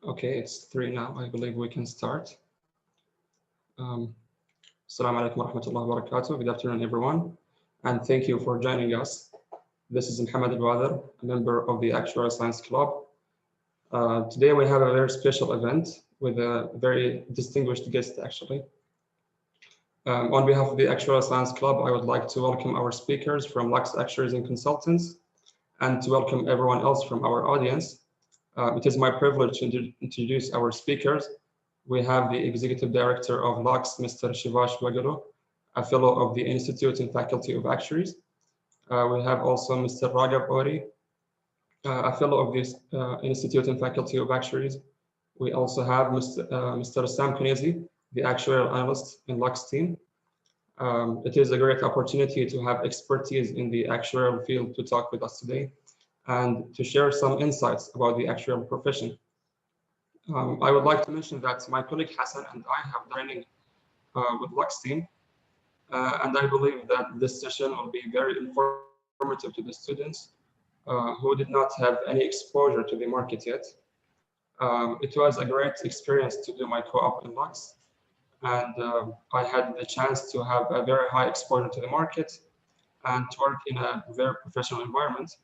Okay, it's 3 now. I believe we can start. Assalamu alaikum wa rahmatullahi wa barakatuh. Good afternoon, everyone. And thank you for joining us. This is Mohammed Al-Wadr, a member of the Actuarial Science Club. Today we have a very special event with a very distinguished guest, actually. On behalf of the Actuarial Science Club, I would like to welcome our speakers from Lux Actuaries and Consultants, and to welcome everyone else from our audience. It is my privilege to introduce our speakers. We have the Executive Director of Lux, Mr. Shivash Bhagaloo, a Fellow of the Institute and Faculty of Actuaries. We have also Mr. Raghav Ohri, a Fellow of the Institute and Faculty of Actuaries. We also have Mr. Sam Khunaizi, the Actuarial Analyst in Lux team. It is a great opportunity to have expertise in the actuarial field to talk with us today and to share some insights about the actuarial profession. I would like to mention that my colleague Hassan and I have training with Lux team, and I believe that this session will be very informative to the students who did not have any exposure to the market yet. It was a great experience to do my co-op in Lux, and I had the chance to have a very high exposure to the market and to work in a very professional environment.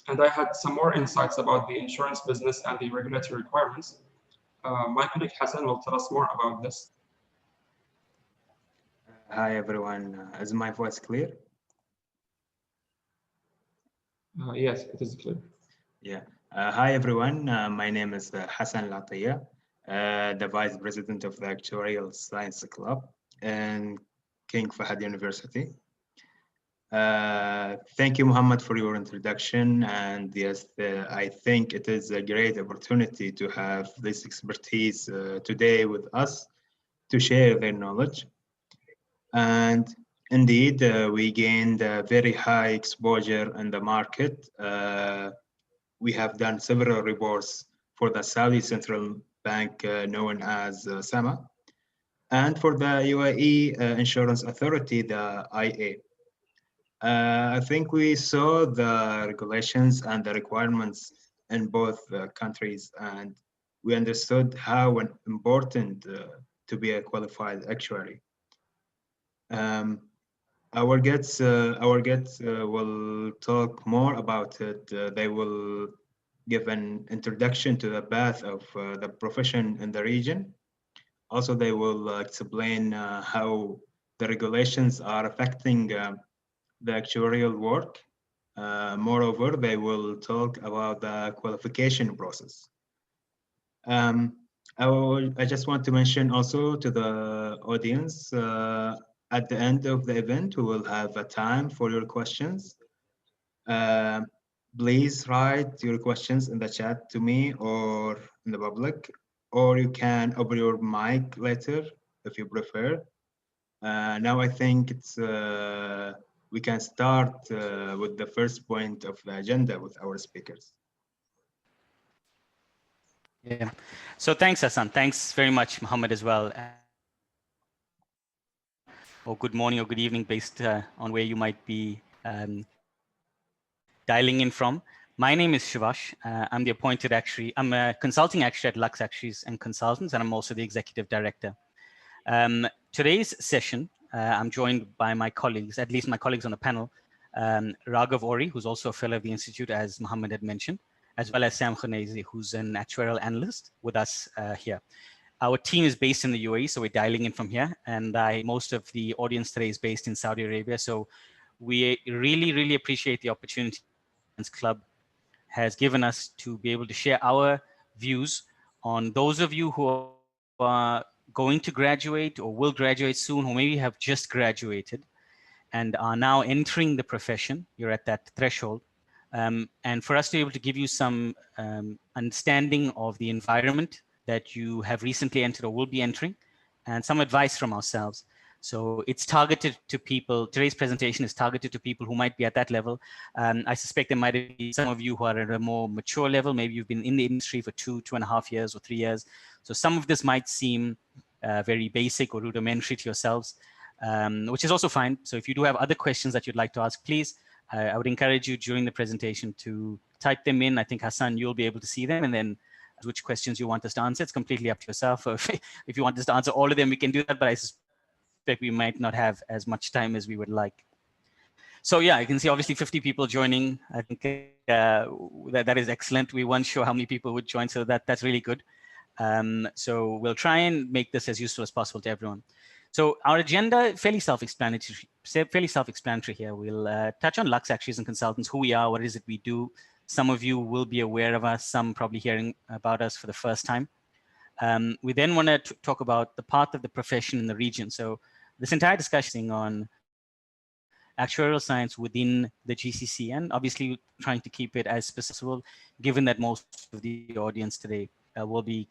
And I had some more insights about the insurance business and the regulatory requirements. My colleague Hassan will tell us more about this. Hi everyone, is my voice clear? Yes, it is clear. Yeah. Hi everyone, my name is Hassan Lataya, the Vice President of the Actuarial Science Club in King Fahd University. Thank you, Muhammad, for your introduction. And yes, I think it is a great opportunity to have this expertise today with us to share their knowledge. And indeed, we gained a very high exposure in the market. We have done several reports for the Saudi Central Bank known as SAMA, and for the UAE Insurance Authority, the IA. I think we saw the regulations and the requirements in both countries, and we understood how important to be a qualified actuary. Our guests will talk more about it. They will give an introduction to the path of the profession in the region. Also, they will explain how the regulations are affecting the actuarial work. Moreover, they will talk about the qualification process. I just want to mention also to the audience, at the end of the event, we will have a time for your questions. Please write your questions in the chat to me or in the public, or you can open your mic later if you prefer. Now I think it's we can start with the first point of the agenda with our speakers. Yeah. So thanks, Hassan. Thanks very much, Mohammed, as well. Or good morning or good evening, based on where you might be dialing in from. My name is Shivash. I'm the appointed actuary. I'm a consulting actuary at Lux Actuaries and Consultants, and I'm also the executive director. Today's session, I'm joined by my colleagues, at least my colleagues on the panel, Raghav Ohri, who's also a fellow of the Institute, as Mohammed had mentioned, as well as Sam Khunaizi, who's an actuarial analyst with us here. Our team is based in the UAE, so we're dialing in from here, and most of the audience today is based in Saudi Arabia. So we really, really appreciate the opportunity this club has given us to be able to share our views on those of you who are going to graduate or will graduate soon, or maybe have just graduated and are now entering the profession. You're at that threshold. And for us to be able to give you some understanding of the environment that you have recently entered or will be entering, and some advice from ourselves. So it's targeted to people. Today's presentation is targeted to people who might be at that level. I suspect there might be some of you who are at a more mature level. Maybe you've been in the industry for 2.5 years or 3 years. So some of this might seem very basic or rudimentary to yourselves, which is also fine. So if you do have other questions that you'd like to ask, please, I would encourage you during the presentation to type them in. I think, Hassan, you'll be able to see them. And then which questions you want us to answer. It's completely up to yourself. Or if you want us to answer all of them, we can do that, but I suspect we might not have as much time as we would like. So yeah, you can see obviously 50 people joining. I think that is excellent. We weren't sure how many people would join, so that's really good. So we'll try and make this as useful as possible to everyone. So our agenda, fairly self-explanatory here. We'll touch on Lux Actuaries and Consultants, who we are, what is it we do. Some of you will be aware of us, some probably hearing about us for the first time. We then want to talk about the path of the profession in the region. So this entire discussion on actuarial science within the GCC, and obviously trying to keep it as specific, given that most of the audience today will be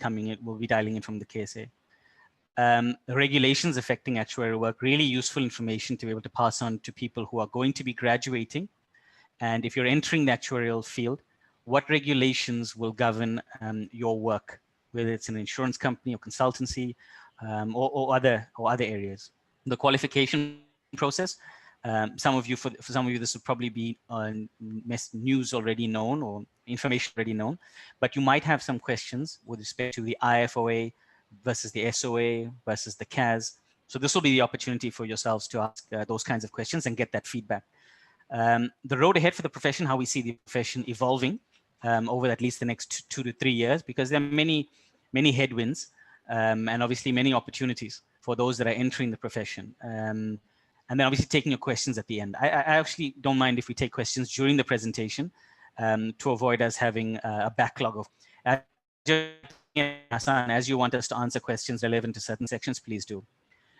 dialing in from the KSA. Regulations affecting actuarial work, really useful information to be able to pass on to people who are going to be graduating. And if you're entering the actuarial field, what regulations will govern your work, whether it's an insurance company or consultancy or other areas. The qualification process. Some of you, for some of you, this will probably be news already known or information already known, but you might have some questions with respect to the IFOA versus the SOA versus the CAS. So this will be the opportunity for yourselves to ask those kinds of questions and get that feedback. The road ahead for the profession, how we see the profession evolving over at least the next 2 to 3 years, because there are many headwinds and obviously many opportunities for those that are entering the profession. And then obviously taking your questions at the end. I actually don't mind if we take questions during the presentation to avoid us having a backlog of. Hassan, as you want us to answer questions relevant to certain sections, please do.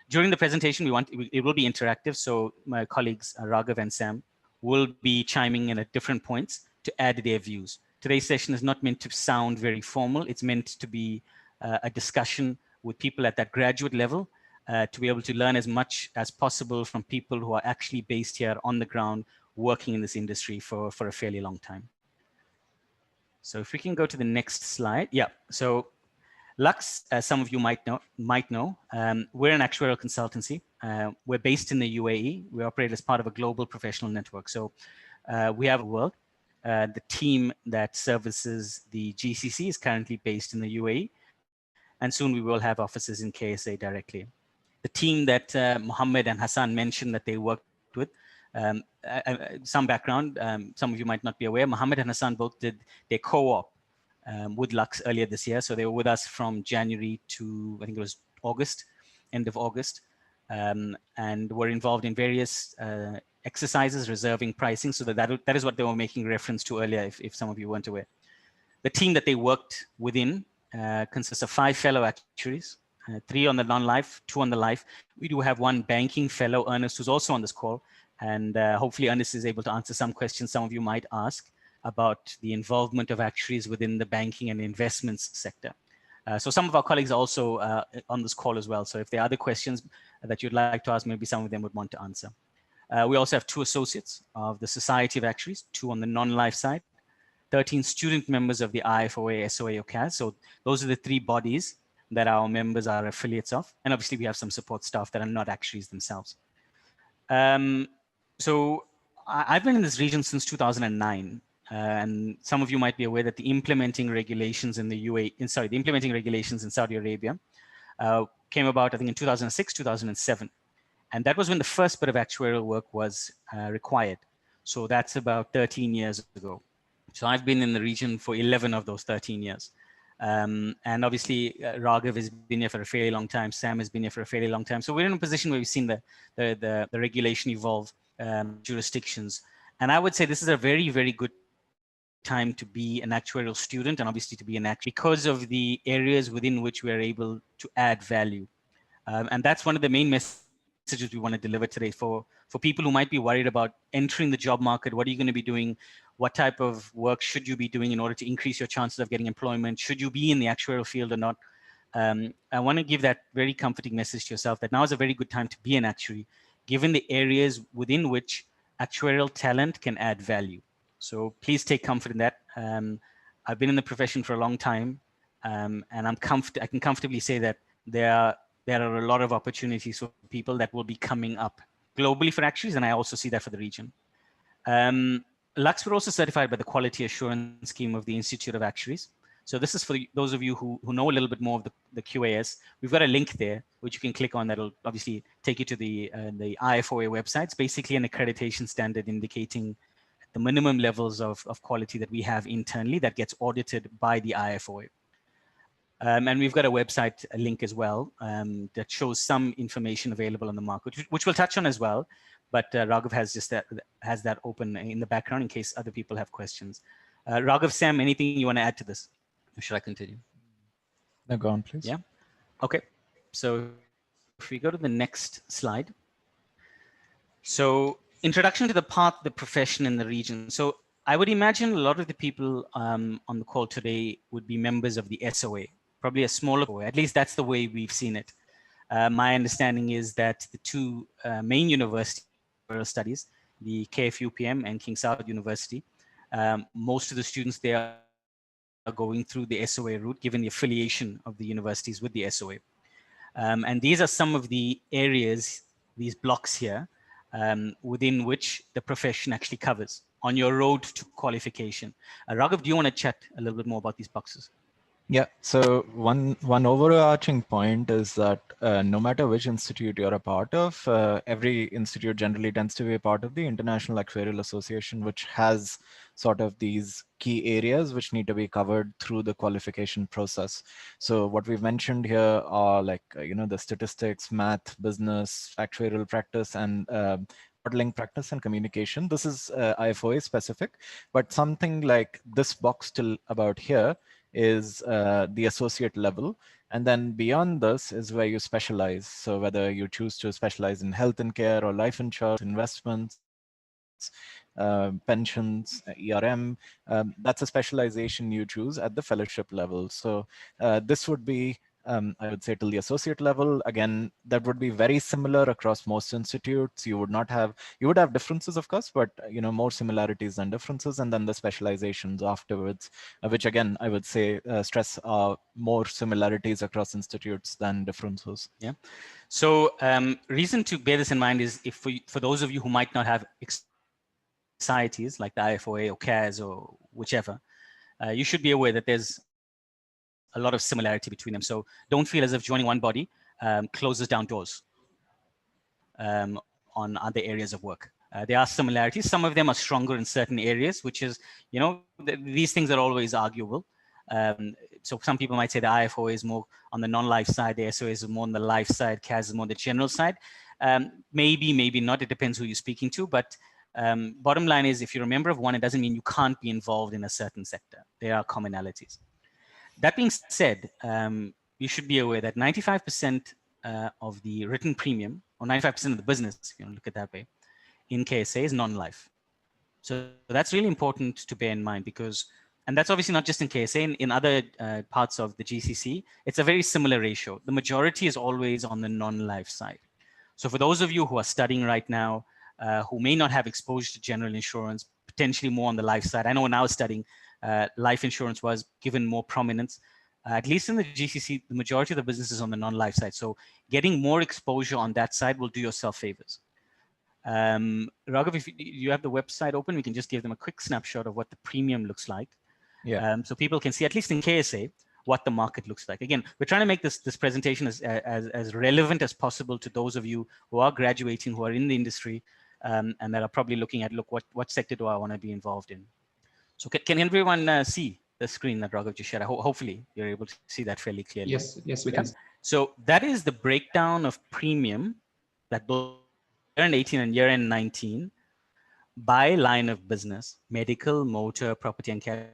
During the presentation, it will be interactive, so my colleagues Raghav and Sam will be chiming in at different points to add their views. Today's session is not meant to sound very formal. It's meant to be a discussion with people at that graduate level, to be able to learn as much as possible from people who are actually based here on the ground, working in this industry for a fairly long time. So if we can go to the next slide. Yeah, so Lux, as some of you might know, we're an actuarial consultancy. We're based in the UAE. We operate as part of a global professional network. So we have a world. The team that services the GCC is currently based in the UAE, and soon we will have offices in KSA directly. The team that Mohammed and Hassan mentioned that they worked with, some background, some of you might not be aware, Mohammed and Hassan both did their co-op with Lux earlier this year. So they were with us from January to, I think it was August, end of August, and were involved in various exercises, reserving pricing. So that is what they were making reference to earlier, if some of you weren't aware. The team that they worked within consists of 5 fellow actuaries, 3 on the non-life, 2 on the life. We do have 1 banking fellow, Ernest, who's also on this call. And hopefully Ernest is able to answer some questions some of you might ask about the involvement of actuaries within the banking and investments sector. So some of our colleagues are also on this call as well. So if there are other questions that you'd like to ask, maybe some of them would want to answer. We also have 2 associates of the Society of Actuaries, 2 on the non-life side, 13 student members of the IFOA, SOA, or CAS. So those are the 3 bodies that our members are affiliates of. And obviously we have some support staff that are not actuaries themselves. So I've been in this region since 2009. And some of you might be aware that the implementing regulations in the the implementing regulations in Saudi Arabia came about, I think, in 2006, 2007. And that was when the first bit of actuarial work was required. So that's about 13 years ago. So I've been in the region for 11 of those 13 years. And obviously, Raghav has been here for a fairly long time. Sam has been here for a fairly long time. So we're in a position where we've seen the regulation evolve, jurisdictions. And I would say this is a very, very good time to be an actuarial student and obviously to be an actuary because of the areas within which we are able to add value. And that's one of the main messages we want to deliver today for people who might be worried about entering the job market. What are you going to be doing? What type of work should you be doing in order to increase your chances of getting employment? Should you be in the actuarial field or not? I want to give that very comforting message to yourself that now is a very good time to be an actuary, given the areas within which actuarial talent can add value. So please take comfort in that. I've been in the profession for a long time, and I can comfortably say that there are a lot of opportunities for people that will be coming up globally for actuaries, and I also see that for the region. Lux were also certified by the Quality Assurance Scheme of the Institute of Actuaries. So this is for those of you who know a little bit more of the QAS. We've got a link there, which you can click on. That'll obviously take you to the IFOA website. It's basically an accreditation standard indicating the minimum levels of quality that we have internally that gets audited by the IFOA. And we've got a website link as well that shows some information available on the market, which we'll touch on as well. But Raghav has just has that open in the background in case other people have questions. Raghav, Sam, anything you want to add to this? Or should I continue? No, go on, please. Yeah. Okay. So if we go to the next slide. So introduction to the path, the profession, and the region. So I would imagine a lot of the people on the call today would be members of the SOA, probably a smaller SOA. At least that's the way we've seen it. My understanding is that the two main university studies, the KFUPM and King Saud University, most of the students there are going through the SOA route, given the affiliation of the universities with the SOA. And these are some of the areas, these blocks here, within which the profession actually covers on your road to qualification. Raghav, do you want to chat a little bit more about these boxes? Yeah, so one overarching point is that no matter which institute you're a part of, every institute generally tends to be a part of the International Actuarial Association, which has sort of these key areas which need to be covered through the qualification process. So what we've mentioned here are like, the statistics, math, business, actuarial practice, and modeling practice and communication. This is IFOA specific, but something like this box till about here is the associate level. And then beyond this is where you specialize. So whether you choose to specialize in health and care or life insurance, investments, pensions, ERM, that's a specialization you choose at the fellowship level. So this would be, I would say, till the associate level. Again, that would be very similar across most institutes. You would have differences, of course, but more similarities than differences. And then the specializations afterwards, which again, I would say stress are more similarities across institutes than differences. Yeah. So reason to bear this in mind is if for those of you who might not have societies like the IFOA or CAS or whichever, you should be aware that there's a lot of similarity between them. So don't feel as if joining one body closes down doors on other areas of work. There are similarities. Some of them are stronger in certain areas, which is, these things are always arguable. So some people might say the IFOA is more on the non-life side, the SOA is more on the life side, CAS is more on the general side. Maybe, maybe not. It depends who you're speaking to. But bottom line is, if you're a member of one, it doesn't mean you can't be involved in a certain sector. There are commonalities. That being said, you should be aware that 95% of the written premium, or 95% of the business, if you want to look at that way, in KSA is non-life. So that's really important to bear in mind because, and that's obviously not just in KSA, in other parts of the GCC, it's a very similar ratio. The majority is always on the non-life side. So for those of you who are studying right now, who may not have exposure to general insurance, potentially more on the life side. I know when I was studying, life insurance was given more prominence. At least in the GCC, the majority of the business is on the non-life side. So getting more exposure on that side will do yourself favors. Raghav, if you have the website open, we can just give them a quick snapshot of what the premium looks like. Yeah. So people can see, at least in KSA, what the market looks like. Again, we're trying to make this presentation as relevant as possible to those of you who are graduating, who are in the industry, and that are probably looking at, what sector do I want to be involved in? So can everyone see the screen that Raghav just shared? Hopefully you're able to see that fairly clearly. Yes, we can. So that is the breakdown of premium that both year-end 18 and year-end 19 by line of business, medical, motor, property, and casualty.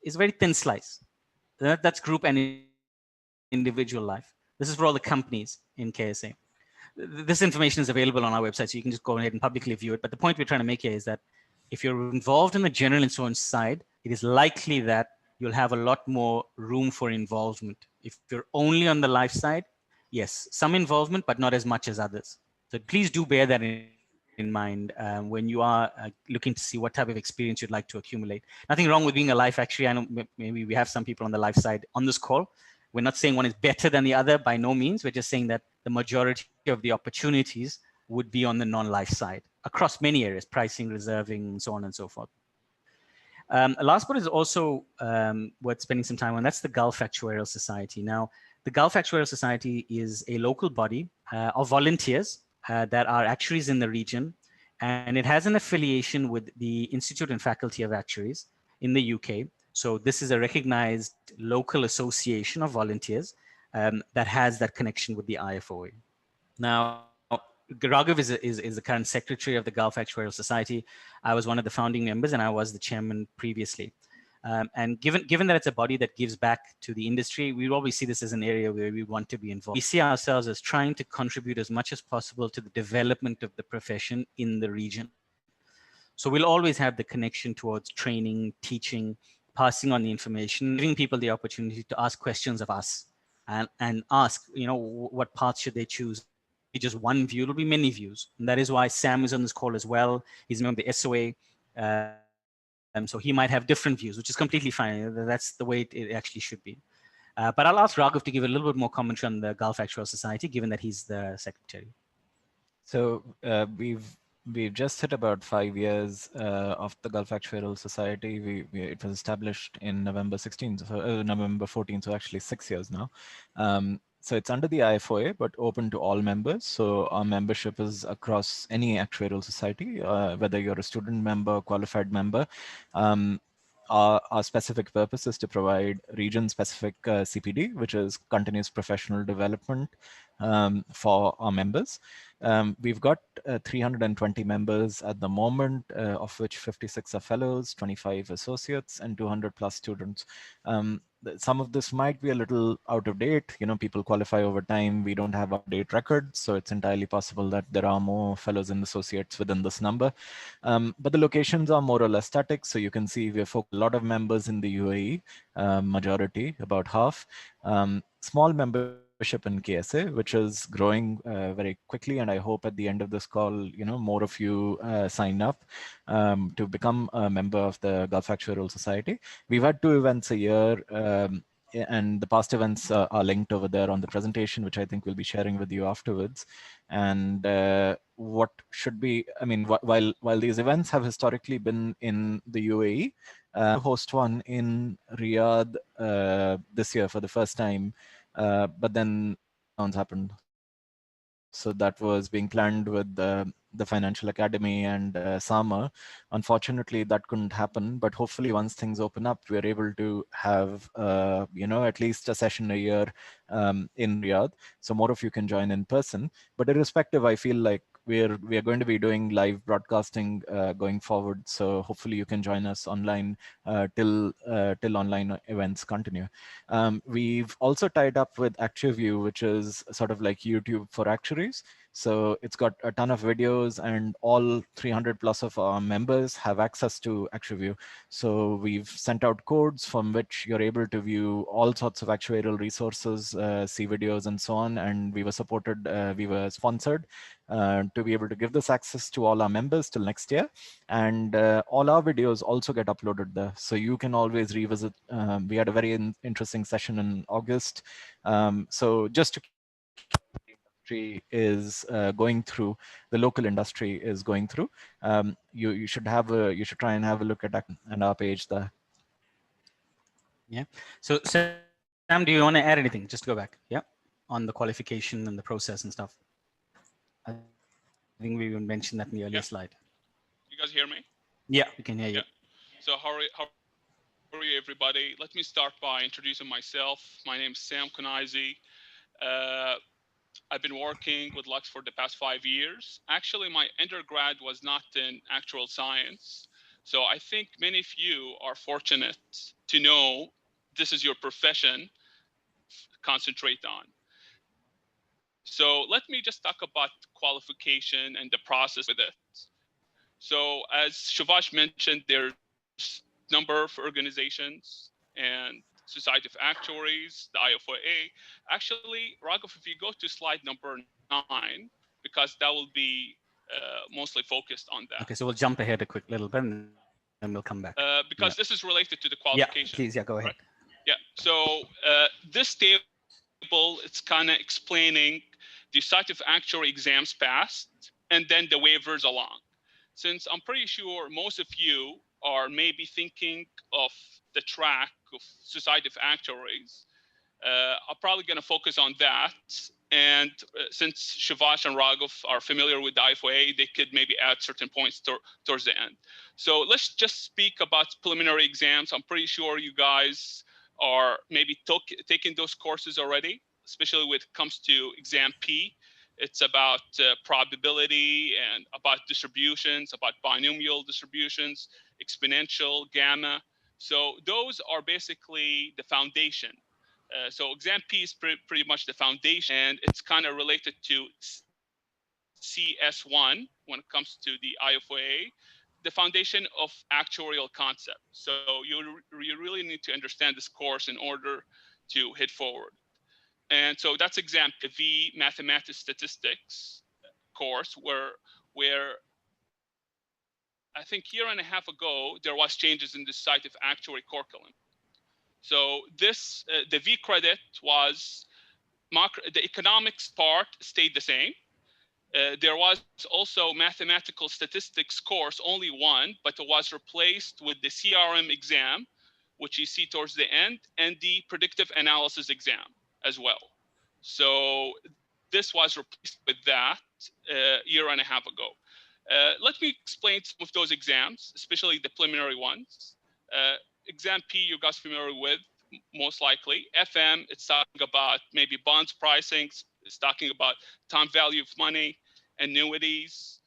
Is a very thin slice. That's group and individual life. This is for all the companies in KSA. This information is available on our website, so you can just go ahead and publicly view it. But the point we're trying to make here is that if you're involved in the general insurance side, it is likely that you'll have a lot more room for involvement. If you're only on the life side, yes, some involvement, but not as much as others. So please do bear that in mind when you are looking to see what type of experience you'd like to accumulate. Nothing wrong with being a life actuary. I know maybe we have some people on the life side on this call. We're not saying one is better than the other by no means. We're just saying that the majority of the opportunities would be on the non-life side across many areas, pricing, reserving, and so on and so forth. Last but is also worth spending some time on. That's the Gulf Actuarial Society. Now, the Gulf Actuarial Society is a local body of volunteers that are actuaries in the region, and it has an affiliation with the Institute and Faculty of Actuaries in the UK. So this is a recognized local association of volunteers that has that connection with the IFOA. Now, Raghav is the current secretary of the Gulf Actuarial Society. I was one of the founding members, and I was the chairman previously. And given that it's a body that gives back to the industry, we always see this as an area where we want to be involved. We see ourselves as trying to contribute as much as possible to the development of the profession in the region. So we'll always have the connection towards training, teaching, passing on the information, giving people the opportunity to ask questions of us and ask, what path should they choose? Be just one view, it'll be many views. And that is why Sam is on this call as well. He's a member of the SOA. So he might have different views, which is completely fine. That's the way it actually should be. But I'll ask Raghav to give a little bit more commentary on the Gulf Actuarial Society, given that he's the secretary. So we've just hit about 5 years of the Gulf Actuarial Society. It was established in November 16th, so November 14th, so actually 6 years now. So it's under the IFOA, but open to all members. So our membership is across any actuarial society, whether you're a student member, qualified member. Our specific purpose is to provide region-specific CPD, which is continuous professional development for our members. We've got 320 members at the moment, of which 56 are fellows, 25 associates, and 200 plus students. Some of this might be a little out of date. People qualify over time. We don't have up-to-date records, so it's entirely possible that there are more fellows and associates within this number. But the locations are more or less static. So you can see we have a lot of members in the UAE, majority, about half. Small membership in KSA, which is growing very quickly. And I hope at the end of this call, more of you sign up to become a member of the Gulf Actuarial Society. We've had 2 events a year. And the past events are linked over there on the presentation, which I think we'll be sharing with you afterwards. And what should be, while these events have historically been in the UAE, host one in Riyadh this year for the first time, but then happened. So that was being planned with the Financial Academy and SAMA. Unfortunately, that couldn't happen, but hopefully once things open up, we're able to have, at least a session a year in Riyadh. So more of you can join in person. But irrespective, I feel like we are going to be doing live broadcasting going forward. So hopefully you can join us online till online events continue. We've also tied up with ActuView, which is sort of like YouTube for actuaries. So it's got a ton of videos, and all 300 plus of our members have access to ActuView. So we've sent out codes from which you're able to view all sorts of actuarial resources, see videos and so on. And we were sponsored to be able to give this access to all our members till next year. And all our videos also get uploaded there. So you can always revisit. We had a very interesting session in August. So just to industry is going through, the local industry is going through. You should try and have a look at that and our page there. Yeah. So Sam, do you want to add anything? Just to go back, yeah, on the qualification and the process and stuff. I think we even mentioned that in the earlier slide. You guys hear me? Yeah, we can hear you. So how are you, everybody? Let me start by introducing myself. My name is Sam Khunaizi. I've been working with Lux for the past 5 years. Actually, my undergrad was not in actual science. So I think many of you are fortunate to know this is your profession, concentrate on. So let me just talk about qualification and the process with it. So as Shivash mentioned, there's number of organizations and Society of Actuaries, the IFOA. Actually, Raghav, if you go to slide number 9, because that will be mostly focused on that. Okay, so we'll jump ahead a quick little bit and then we'll come back. Because this is related to the qualification. Yeah, please, go ahead. Right? Yeah, so this table, it's kind of explaining the Society of Actuary exams passed and then the waivers along. Since I'm pretty sure most of you are maybe thinking of the track of Society of Actuaries, I'm probably going to focus on that. And since Shivash and Raghav are familiar with the IFOA, they could maybe add certain points towards the end. So let's just speak about preliminary exams. I'm pretty sure you guys are maybe taking those courses already, especially when it comes to exam P. It's about probability and about distributions, about binomial distributions, exponential, gamma. So those are basically the foundation. So exam P is pretty much the foundation, and it's kind of related to CS1 when it comes to the IFOA, the foundation of actuarial concept. So you really need to understand this course in order to hit forward. And so that's exam V, mathematics statistics course, where I think a year and a half ago there was changes in the Society of Actuary curriculum. So this the V credit was the economics part stayed the same. There was also mathematical statistics course, only one, but it was replaced with the CRM exam, which you see towards the end, and the predictive analysis exam as well. So this was replaced with that a year and a half ago. Let me explain some of those exams, especially the preliminary ones. Exam P, you guys familiar with, most likely. FM, it's talking about maybe bonds pricing, it's talking about time value of money, annuities,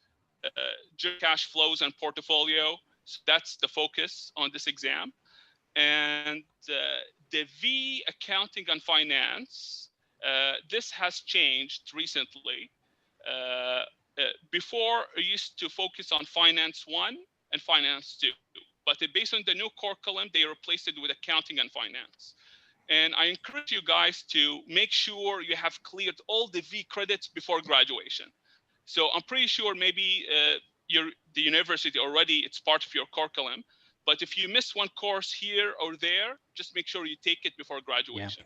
cash flows and portfolio. So that's the focus on this exam. And the V, accounting and finance, this has changed recently. Before, I used to focus on finance 1 and finance 2. But based on the new curriculum, they replaced it with accounting and finance. And I encourage you guys to make sure you have cleared all the V credits before graduation. So I'm pretty sure maybe the university already, it's part of your curriculum. But if you miss one course here or there, just make sure you take it before graduation.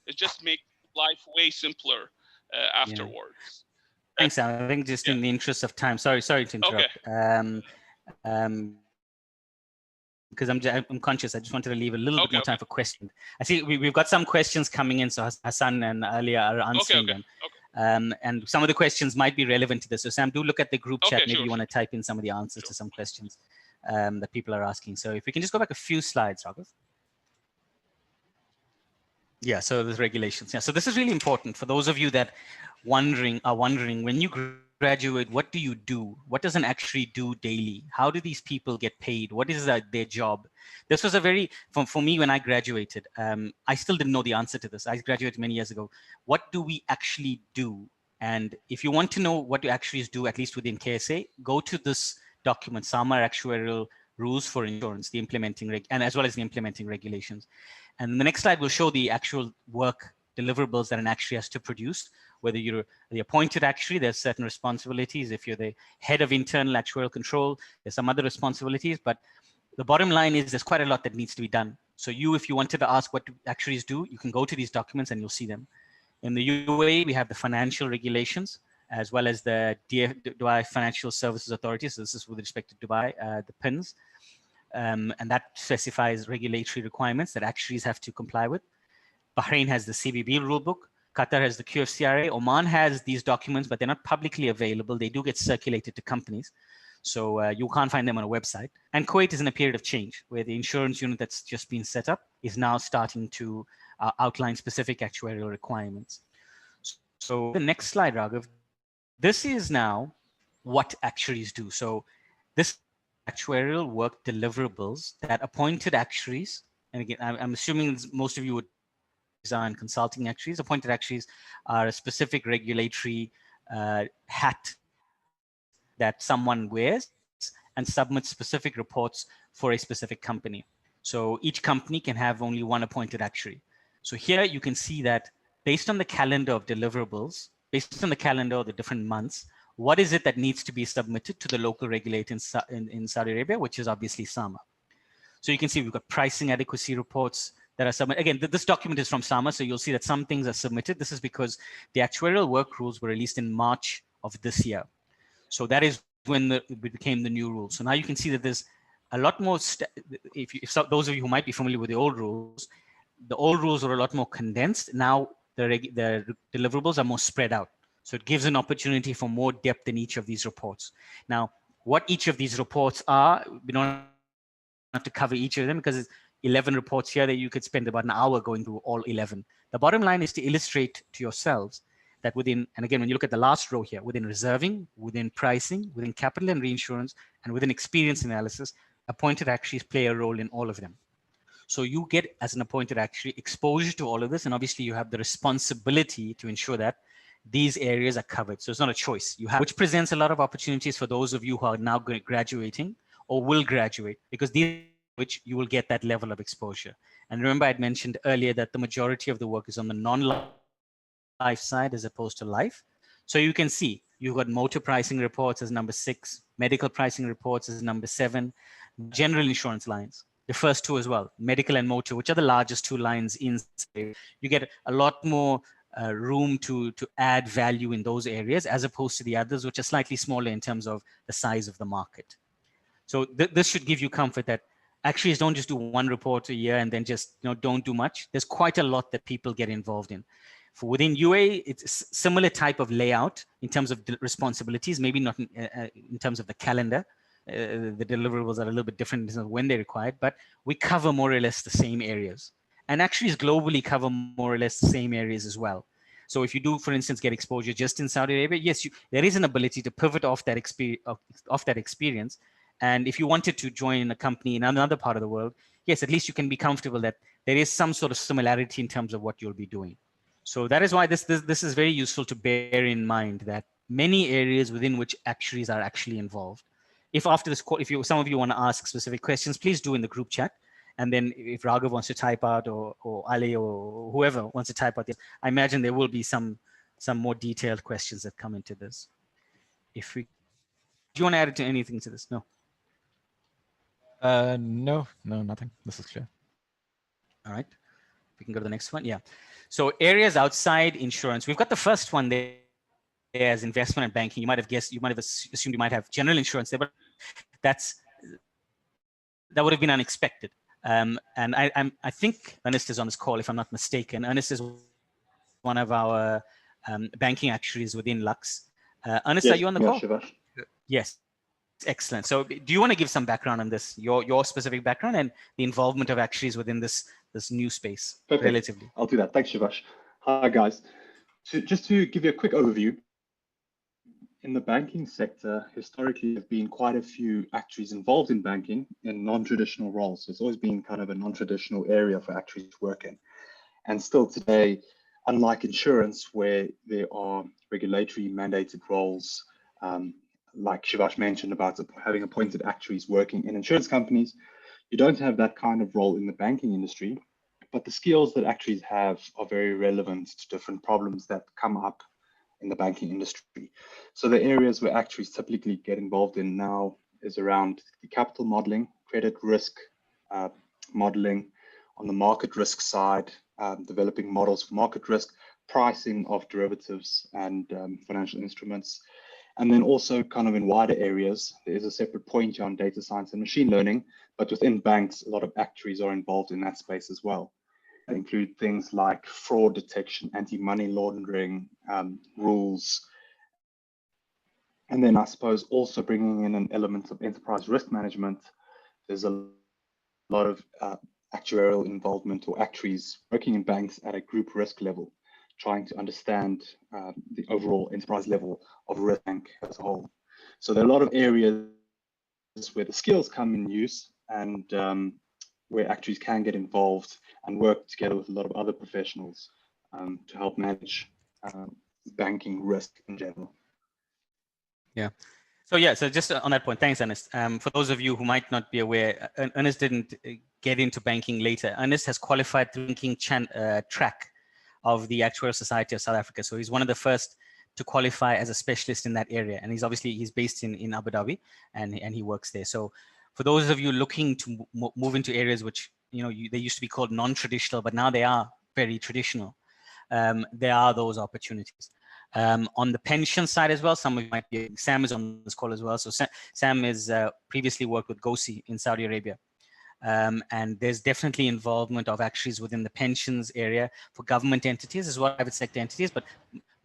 It just makes life way simpler afterwards. Thanks, Sam. I think just in the interest of time, sorry to interrupt. Okay. Because I'm conscious, I just wanted to leave a little bit more time for questions. I see we've got some questions coming in, so Hassan and Ali are answering them. And some of the questions might be relevant to this. So Sam, do look at the group chat. Maybe you want to type in some of the answers to some questions that people are asking. So if we can just go back a few slides, Raghav. Yeah, so there's regulations. Yeah, so this is really important for those of you that are wondering when you graduate, what do you do? What does an actuary do daily? How do these people get paid? What is their job? This was a very, for me when I graduated, I still didn't know the answer to this. I graduated many years ago. What do we actually do? And if you want to know what do actuaries do, at least within KSA, go to this document, SAMA Actuarial Rules for Insurance, the implementing and as well as the implementing regulations. And the next slide will show the actual work deliverables that an actuary has to produce. Whether you're the appointed actuary, there's certain responsibilities. If you're the head of internal actuarial control, there's some other responsibilities. But the bottom line is there's quite a lot that needs to be done. So if you wanted to ask what do actuaries do, you can go to these documents and you'll see them. In the UAE, we have the financial regulations, as well as the Dubai Financial Services Authority. So this is with respect to Dubai, the PINs. And that specifies regulatory requirements that actuaries have to comply with. Bahrain has the CBB rulebook. Qatar has the QFCRA. Oman has these documents, but they're not publicly available. They do get circulated to companies. So you can't find them on a website. And Kuwait is in a period of change where the insurance unit that's just been set up is now starting to outline specific actuarial requirements. So the next slide, Raghav, this is now what actuaries do. So this actuarial work deliverables that appointed actuaries, and again, I'm assuming most of you would design consulting actuaries. Appointed actuaries are a specific regulatory hat that someone wears and submits specific reports for a specific company. So each company can have only one appointed actuary. So here you can see that based on the calendar of deliverables, based on the calendar of the different months, what is it that needs to be submitted to the local regulator in Saudi Arabia, which is obviously SAMA. So you can see we've got pricing adequacy reports that are submitted. Again, this document is from SAMA, so you'll see that some things are submitted. This is because the actuarial work rules were released in March of this year. So that is when it became the new rule. So now you can see that there's a lot more, those of you who might be familiar with the old rules were a lot more condensed. Now the deliverables are more spread out. So it gives an opportunity for more depth in each of these reports. Now, what each of these reports are, we don't have to cover each of them because it's 11 reports here that you could spend about an hour going through all 11. The bottom line is to illustrate to yourselves that within, and again, when you look at the last row here, within reserving, within pricing, within capital and reinsurance, and within experience analysis, appointed actuaries play a role in all of them. So you get, as an appointed actuary, exposure to all of this, and obviously you have the responsibility to ensure that these areas are covered. So it's not a choice you have, which presents a lot of opportunities for those of you who are now graduating or will graduate, because these which you will get that level of exposure. And remember, I'd mentioned earlier that the majority of the work is on the non-life side as opposed to life. So you can see you've got motor pricing reports as number 6, medical pricing reports as number 7, general insurance lines, the first 2 as well, medical and motor, which are the largest 2 lines in. You get a lot more room to add value in those areas as opposed to the others, which are slightly smaller in terms of the size of the market. So this should give you comfort that actuaries don't just do 1 report a year and then just don't do much. There's quite a lot that people get involved in. For within UA, it's a similar type of layout in terms of responsibilities, maybe not in terms of the calendar. The deliverables are a little bit different in terms of when they're required, but we cover more or less the same areas. And actuaries globally cover more or less the same areas as well. So if you do, for instance, get exposure just in Saudi Arabia, yes, there is an ability to pivot off that experience. And if you wanted to join a company in another part of the world, yes, at least you can be comfortable that there is some sort of similarity in terms of what you'll be doing. So that is why this is very useful to bear in mind, that many areas within which actuaries are actually involved. If after this call, if some of you want to ask specific questions, please do in the group chat. And then if Raghav wants to type out, or Ali or whoever wants to type out this, I imagine there will be some more detailed questions that come into this. Do you want to add anything to this? No. No, nothing. This is clear. All right. We can go to the next one. Yeah. So areas outside insurance. We've got the first one there as investment and banking. You might have guessed, you might have assumed you might have general insurance there, but that would have been unexpected. And I think Ernest is on this call, if I'm not mistaken. Ernest is one of our banking actuaries within Lux. Ernest, yes, are you on the call? Shivash. Yes. Excellent. So do you want to give some background on this, your specific background and the involvement of actuaries within this new space? Perfect. Relatively? I'll do that. Thanks, Shivash. Hi, guys. So just to give you a quick overview, in the banking sector, historically, there have been quite a few actuaries involved in banking in non-traditional roles. So it's always been kind of a non-traditional area for actuaries to work in. And still today, unlike insurance, where there are regulatory mandated roles, like Shivash mentioned about having appointed actuaries working in insurance companies, you don't have that kind of role in the banking industry, but the skills that actuaries have are very relevant to different problems that come up in the banking industry. So the areas where actuaries typically get involved in now is around the capital modeling, credit risk modeling, on the market risk side, developing models for market risk, pricing of derivatives and financial instruments. And then also kind of in wider areas, there is a separate point here on data science and machine learning, but within banks, a lot of actuaries are involved in that space as well. That include things like fraud detection, anti-money laundering rules. And then I suppose also bringing in an element of enterprise risk management. There's a lot of actuarial involvement or actuaries working in banks at a group risk level, trying to understand the overall enterprise level of risk bank as a whole. So there are a lot of areas where the skills come in use and where actuaries can get involved and work together with a lot of other professionals to help manage banking risk in general. Yeah. So yeah, so just on that point, thanks, Ernest. For those of you who might not be aware, Ernest didn't get into banking later. Ernest has qualified through banking track of the Actuarial Society of South Africa. So he's one of the first to qualify as a specialist in that area. And he's based in Abu Dhabi and he works there. So for those of you looking to move into areas which, they used to be called non-traditional, but now they are very traditional, there are those opportunities. On the pension side as well, some of you might be, Sam is on this call as well. So Sam is previously worked with GOSI in Saudi Arabia. And there's definitely involvement of actuaries within the pensions area for government entities as well as private sector entities, but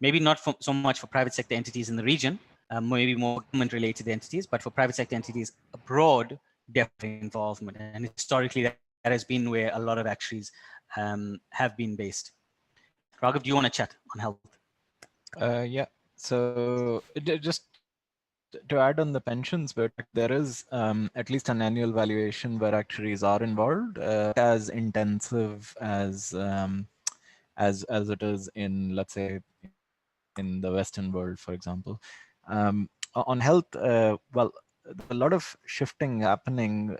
maybe not so much for private sector entities in the region, maybe more government related entities, but for private sector entities abroad, definitely involvement. And historically, that has been where a lot of actuaries have been based. Raghav, do you want to chat on health? Yeah, so just to add on the pensions bit, there is at least an annual valuation where actuaries are involved, as intensive as it is in, let's say, in the Western world, for example. On health, well, a lot of shifting happening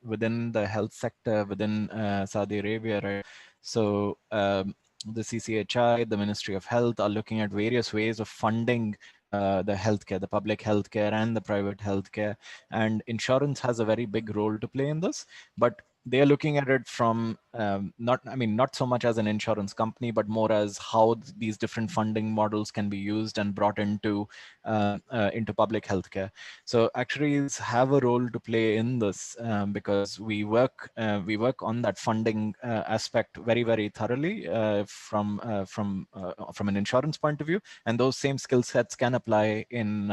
within the health sector within Saudi Arabia, right? So the CCHI, the Ministry of Health, are looking at various ways of funding the healthcare, the public healthcare and the private healthcare, and insurance has a very big role to play in this. But they are looking at it from not so much as an insurance company, but more as how these different funding models can be used and brought into public healthcare. So actuaries have a role to play in this because we work on that funding aspect very, very thoroughly from an insurance point of view, and those same skill sets can apply in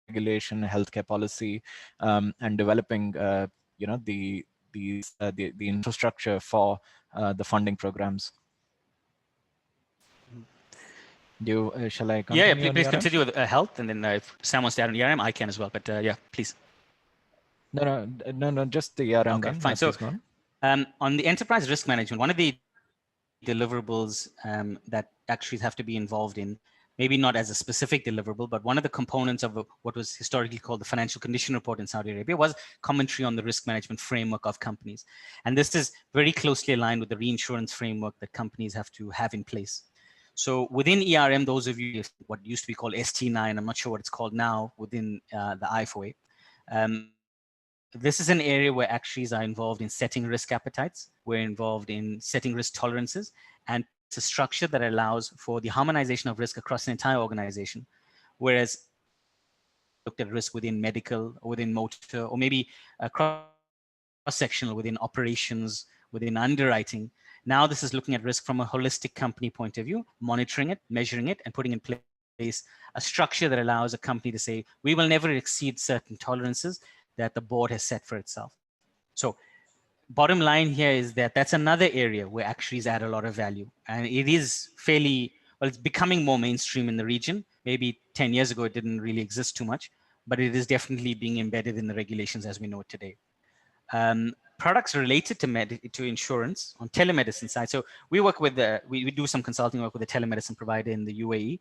regulation, healthcare policy, and developing the infrastructure for the funding programs. Shall I continue? Yeah, please continue with health, and then if Sam wants to add on ERM, I can as well. But yeah, please. No, just the ERM. Okay, fine. So on the enterprise risk management, one of the deliverables that actuaries have to be involved in, maybe not as a specific deliverable, but one of the components of what was historically called the financial condition report in Saudi Arabia was commentary on the risk management framework of companies. And this is very closely aligned with the reinsurance framework that companies have to have in place. So within ERM, those of you, what used to be called ST9, I'm not sure what it's called now within the IFOA, this is an area where actuaries are involved in setting risk appetites. We're involved in setting risk tolerances, and it's a structure that allows for the harmonization of risk across an entire organization. Whereas looked at risk within medical, or within motor, or maybe cross-sectional within operations, within underwriting. Now this is looking at risk from a holistic company point of view, monitoring it, measuring it, and putting in place a structure that allows a company to say, we will never exceed certain tolerances that the board has set for itself. So bottom line here is that that's another area where actuaries add a lot of value. And it is fairly, well, it's becoming more mainstream in the region. Maybe 10 years ago, it didn't really exist too much, but it is definitely being embedded in the regulations as we know it today. Products related to insurance on telemedicine side. So we work with we do some consulting work with a telemedicine provider in the UAE.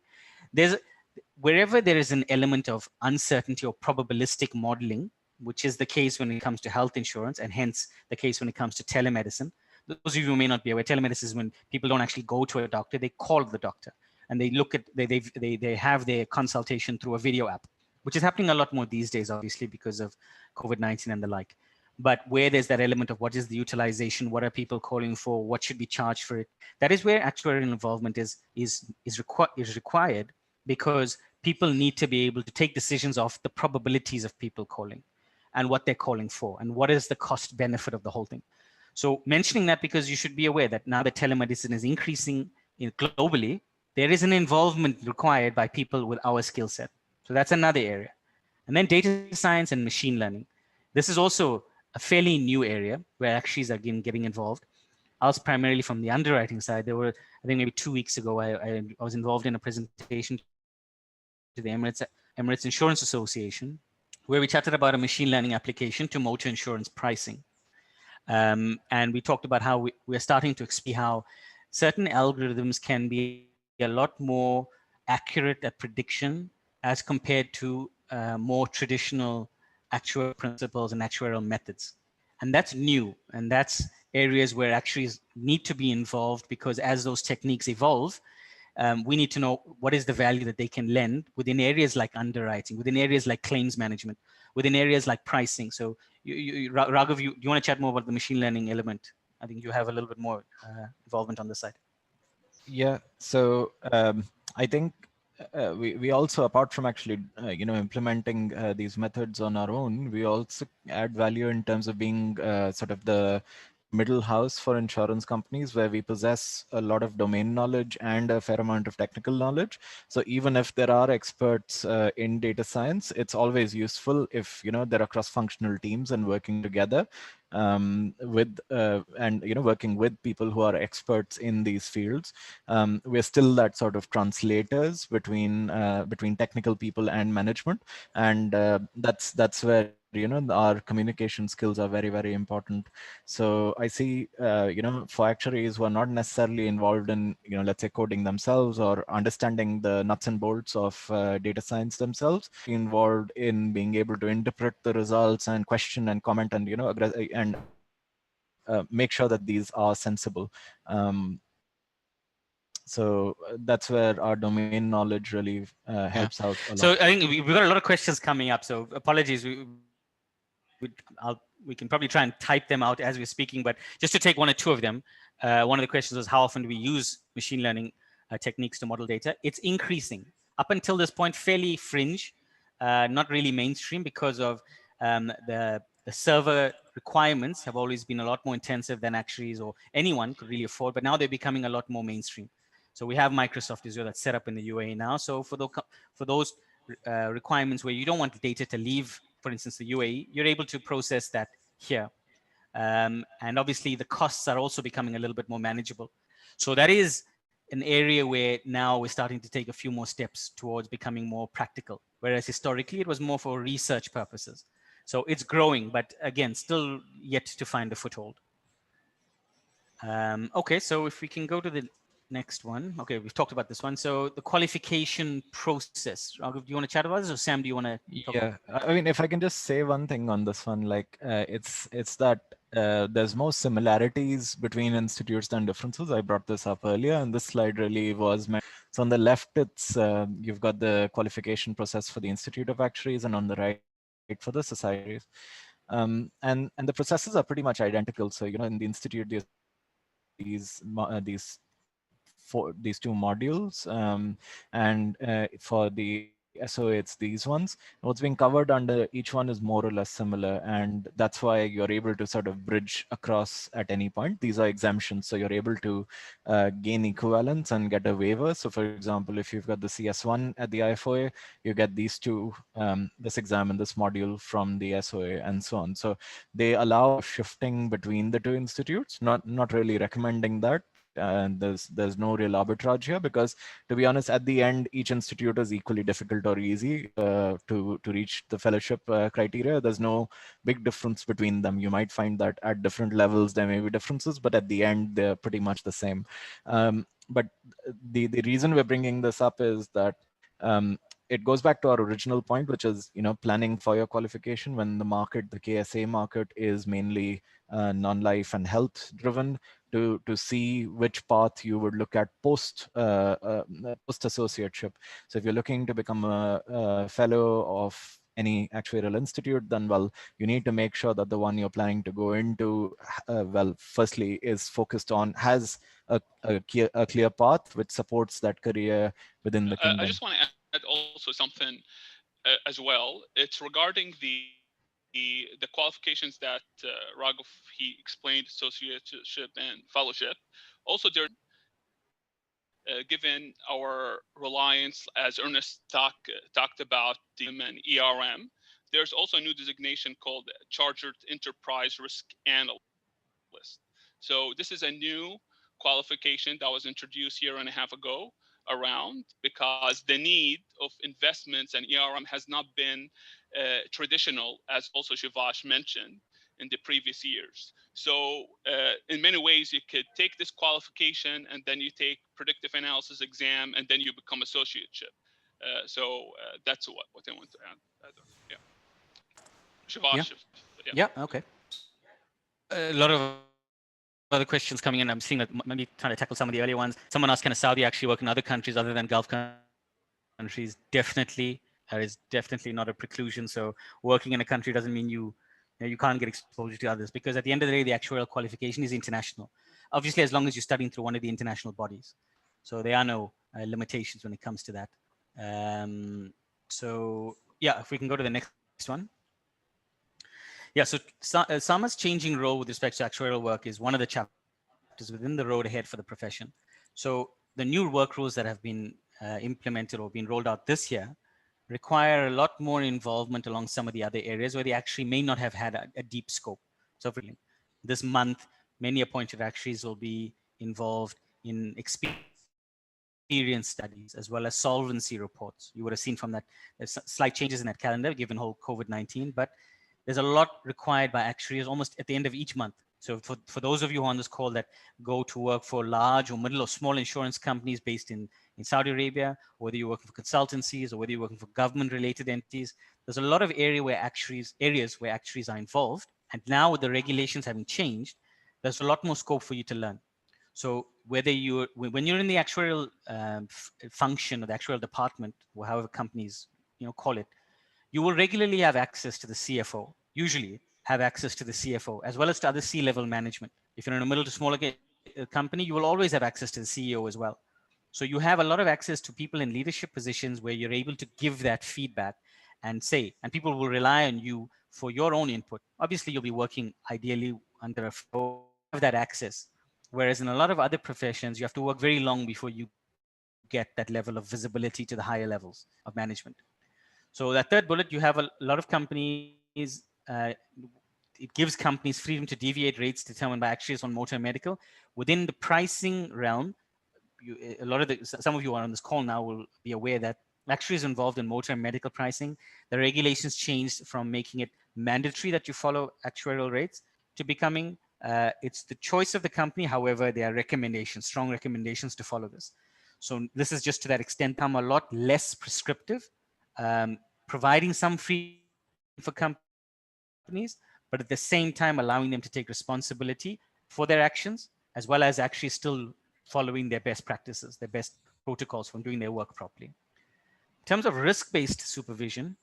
Wherever there is an element of uncertainty or probabilistic modeling, which is the case when it comes to health insurance, and hence the case when it comes to telemedicine. Those of you who may not be aware, telemedicine is when people don't actually go to a doctor, they call the doctor, and they look at, they have their consultation through a video app, which is happening a lot more these days, obviously, because of COVID-19 and the like. But where there's that element of what is the utilization, what are people calling for, what should be charged for it, that is where actuarial involvement is required, because people need to be able to take decisions of the probabilities of people calling and what they're calling for and what is the cost benefit of the whole thing. So mentioning that because you should be aware that now that telemedicine is increasing globally, there is an involvement required by people with our skill set. So that's another area. And then data science and machine learning. This is also a fairly new area where actuaries are getting involved. I was primarily from the underwriting side. There were, I think maybe 2 weeks ago, I was involved in a presentation to the Emirates Insurance Association, where we chatted about a machine learning application to motor insurance pricing. And we talked about how we're starting to see how certain algorithms can be a lot more accurate at prediction as compared to more traditional actuarial principles and actuarial methods. And that's new, and that's areas where actuaries need to be involved, because as those techniques evolve, we need to know what is the value that they can lend within areas like underwriting, within areas like claims management, within areas like pricing. So Raghav, do you want to chat more about the machine learning element? I think you have a little bit more involvement on this side. Yeah, so I think we also, apart from actually implementing these methods on our own, we also add value in terms of being sort of the middle house for insurance companies, where we possess a lot of domain knowledge and a fair amount of technical knowledge. So even if there are experts in data science, it's always useful if there are cross-functional teams and working together with and working with people who are experts in these fields. We're still that sort of translators between technical people and management, and that's where our communication skills are very, very important. So I see for actuaries who are not necessarily involved in let's say coding themselves or understanding the nuts and bolts of data science themselves, involved in being able to interpret the results and question and comment and and make sure that these are sensible. So that's where our domain knowledge really helps out a lot. So I think we've got a lot of questions coming up. So apologies. We can probably try and type them out as we're speaking, but just to take one or two of them, one of the questions was, how often do we use machine learning techniques to model data? It's increasing. Up until this point, fairly fringe, not really mainstream, because of the server requirements have always been a lot more intensive than actuaries or anyone could really afford, but now they're becoming a lot more mainstream. So we have Microsoft Azure that's set up in the UAE now. So for those requirements where you don't want the data to leave, for instance, the UAE, you're able to process that here. And obviously the costs are also becoming a little bit more manageable. So that is an area where now we're starting to take a few more steps towards becoming more practical, whereas historically it was more for research purposes. So it's growing, but again, still yet to find a foothold. Okay, so if we can go to the next one. Okay, we've talked about this one. So the qualification process. Raghav, do you want to chat about this, or Sam, do you want to? Yeah, I mean, if I can just say one thing on this one, like it's that there's more similarities between institutes than differences. I brought this up earlier, and this slide really was meant. So on the left, it's you've got the qualification process for the Institute of Actuaries, and on the right for the societies. And the processes are pretty much identical. So in the institute, there's these two modules, and for the SOA, it's these ones. What's being covered under each one is more or less similar, and that's why you're able to sort of bridge across at any point. These are exemptions, so you're able to gain equivalence and get a waiver. So for example, if you've got the CS1 at the IFOA, you get these two, this exam and this module from the SOA, and so on. So they allow shifting between the two institutes, not really recommending that. And there's no real arbitrage here, because to be honest, at the end, each institute is equally difficult or easy to reach the fellowship criteria. There's no big difference between them. You might find that at different levels there may be differences, but at the end they're pretty much the same. But the reason we're bringing this up is that it goes back to our original point, which is planning for your qualification when the KSA market is mainly non-life and health driven, to see which path you would look at post associateship. So if you're looking to become a fellow of any actuarial institute, then you need to make sure that the one you're planning to go into, firstly is focused on, has a clear path which supports that career within the kingdom. I just want to add also something as well. It's regarding the qualifications that Raghav, he explained, associateship and fellowship. Also, there, given our reliance, as Ernest talked about, the ERM, there's also a new designation called Chartered Enterprise Risk Analyst. So this is a new qualification that was introduced a year and a half ago around, because the need of investments and ERM has not been traditional, as also Shivash mentioned in the previous years. So in many ways, you could take this qualification and then you take predictive analysis exam and then you become associateship. So that's what I want to add. Yeah. Shivash. Yeah, okay. A lot of other questions coming in. I'm seeing that maybe trying to tackle some of the earlier ones. Someone asked, can a Saudi actually work in other countries other than Gulf countries? Definitely. There is definitely not a preclusion. So working in a country doesn't mean you can't get exposure to others, because at the end of the day, the actuarial qualification is international. Obviously, as long as you're studying through one of the international bodies. So there are no limitations when it comes to that. So yeah, if we can go to the next one. Yeah, so SAMA's changing role with respect to actuarial work is one of the chapters within the road ahead for the profession. So the new work rules that have been implemented or been rolled out this year require a lot more involvement along some of the other areas where they actually may not have had a deep scope. So for this month, many appointed actuaries will be involved in experience studies as well as solvency reports. You would have seen from that, there's slight changes in that calendar given whole COVID-19, but there's a lot required by actuaries almost at the end of each month. So for those of you on this call that go to work for large or middle or small insurance companies based in Saudi Arabia, whether you're working for consultancies or whether you're working for government related entities, there's a lot of areas where actuaries are involved. And now with the regulations having changed, there's a lot more scope for you to learn. So when you're in the actuarial function or the actuarial department, or however companies call it, you will regularly have access to the CFO, usually have access to the CFO, as well as to other C-level management. If you're in a middle to smaller company, you will always have access to the CEO as well. So you have a lot of access to people in leadership positions where you're able to give that feedback and say, and people will rely on you for your own input. Obviously, you'll be working ideally under a flow of that access. Whereas in a lot of other professions, you have to work very long before you get that level of visibility to the higher levels of management. So that third bullet, you have a lot of companies, it gives companies freedom to deviate rates determined by actuaries on motor and medical. Within the pricing realm, some of you are on this call now will be aware that actuaries involved in motor and medical pricing, the regulations changed from making it mandatory that you follow actuarial rates to becoming, it's the choice of the company. However, there are recommendations, strong recommendations to follow this. So this is just to that extent, become a lot less prescriptive, providing some freedom for companies, but at the same time allowing them to take responsibility for their actions, as well as actually still following their best practices, their best protocols from doing their work properly. In terms of risk-based supervision,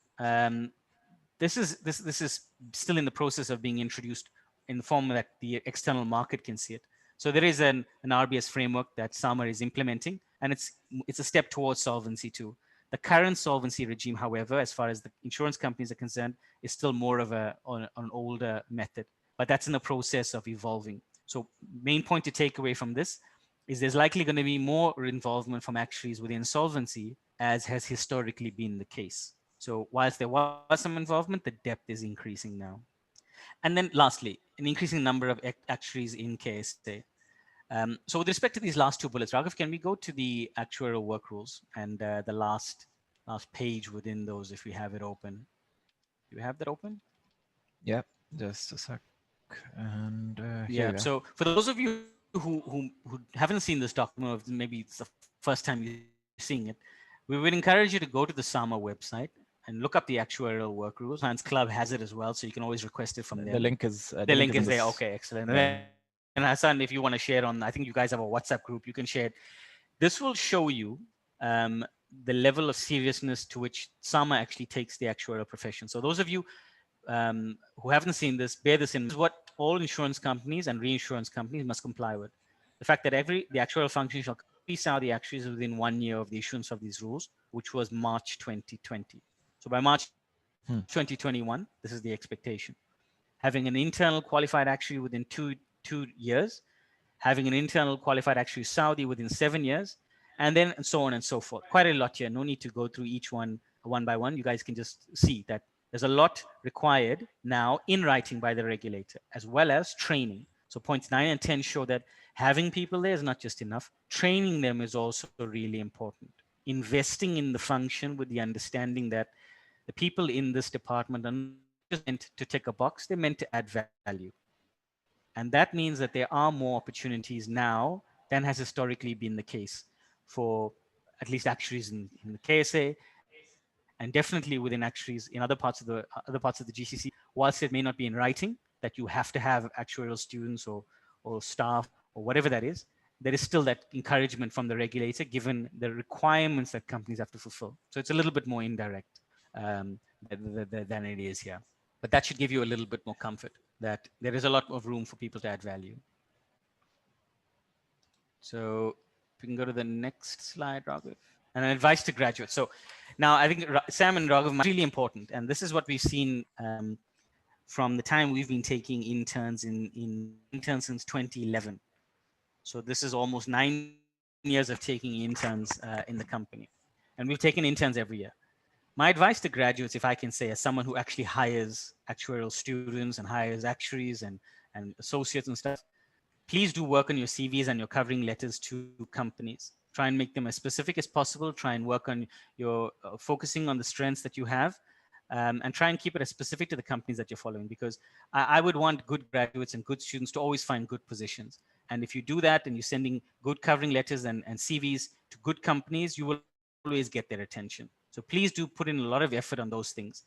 this is still in the process of being introduced in the form that the external market can see it. So there is an RBS framework that SAMA is implementing, and it's a step towards Solvency II. The current solvency regime, however, as far as the insurance companies are concerned, is still more of an older method, but that's in the process of evolving. So main point to take away from this is there's likely going to be more involvement from actuaries within solvency, as has historically been the case. So whilst there was some involvement, the depth is increasing now. And then lastly, an increasing number of actuaries in KSA. So with respect to these last two bullets, Raghav, can we go to the actuarial work rules and the last page within those, if we have it open? Do we have that open? Yep, just a sec. And yeah, so for those of you who haven't seen this document, or maybe it's the first time you're seeing it, we would encourage you to go to the SAMA website and look up the actuarial work rules. Science Club has it as well, so you can always request it from there. The link is the link is there. Okay, excellent. And Hassan, if you want to share it on, I think you guys have a WhatsApp group, you can share it. This will show you the level of seriousness to which SAMA actually takes the actuarial profession. So those of you who haven't seen this, bear this in mind. This is what all insurance companies and reinsurance companies must comply with. The fact that the actuarial function shall be Saudi actuaries within 1 year of the issuance of these rules, which was March 2020. So by March 2021, this is the expectation. Having an internal qualified actuary within two years, having an internal qualified actuary Saudi within 7 years, and then so on and so forth. Quite a lot here. No need to go through each one by one. You guys can just see that there's a lot required now in writing by the regulator, as well as training. So points 9 and 10 show that having people there is not just enough. Training them is also really important. Investing in the function with the understanding that the people in this department are not just meant to tick a box, they're meant to add value. And that means that there are more opportunities now than has historically been the case for at least actuaries in the KSA, and definitely within actuaries in other parts of the GCC. Whilst it may not be in writing that you have to have actuarial students or staff or whatever that is, there is still that encouragement from the regulator given the requirements that companies have to fulfill. So it's a little bit more indirect than it is here. But that should give you a little bit more comfort that there is a lot of room for people to add value. So if we can go to the next slide, Raghav. and an advice to graduates. So now I think Sam and Raghav are really important, and this is what we've seen from the time we've been taking interns in interns since 2011. So this is almost 9 years of taking interns in the company, and we've taken interns every year. My advice to graduates, if I can say, as someone who actually hires actuarial students and hires actuaries and associates and stuff, please do work on your CVs and your covering letters to companies. Try and make them as specific as possible. Try and work on your focusing on the strengths that you have, and try and keep it as specific to the companies that you're following, because I would want good graduates and good students to always find good positions. And if you do that and you're sending good covering letters and CVs to good companies, you will always get their attention. So please do put in a lot of effort on those things.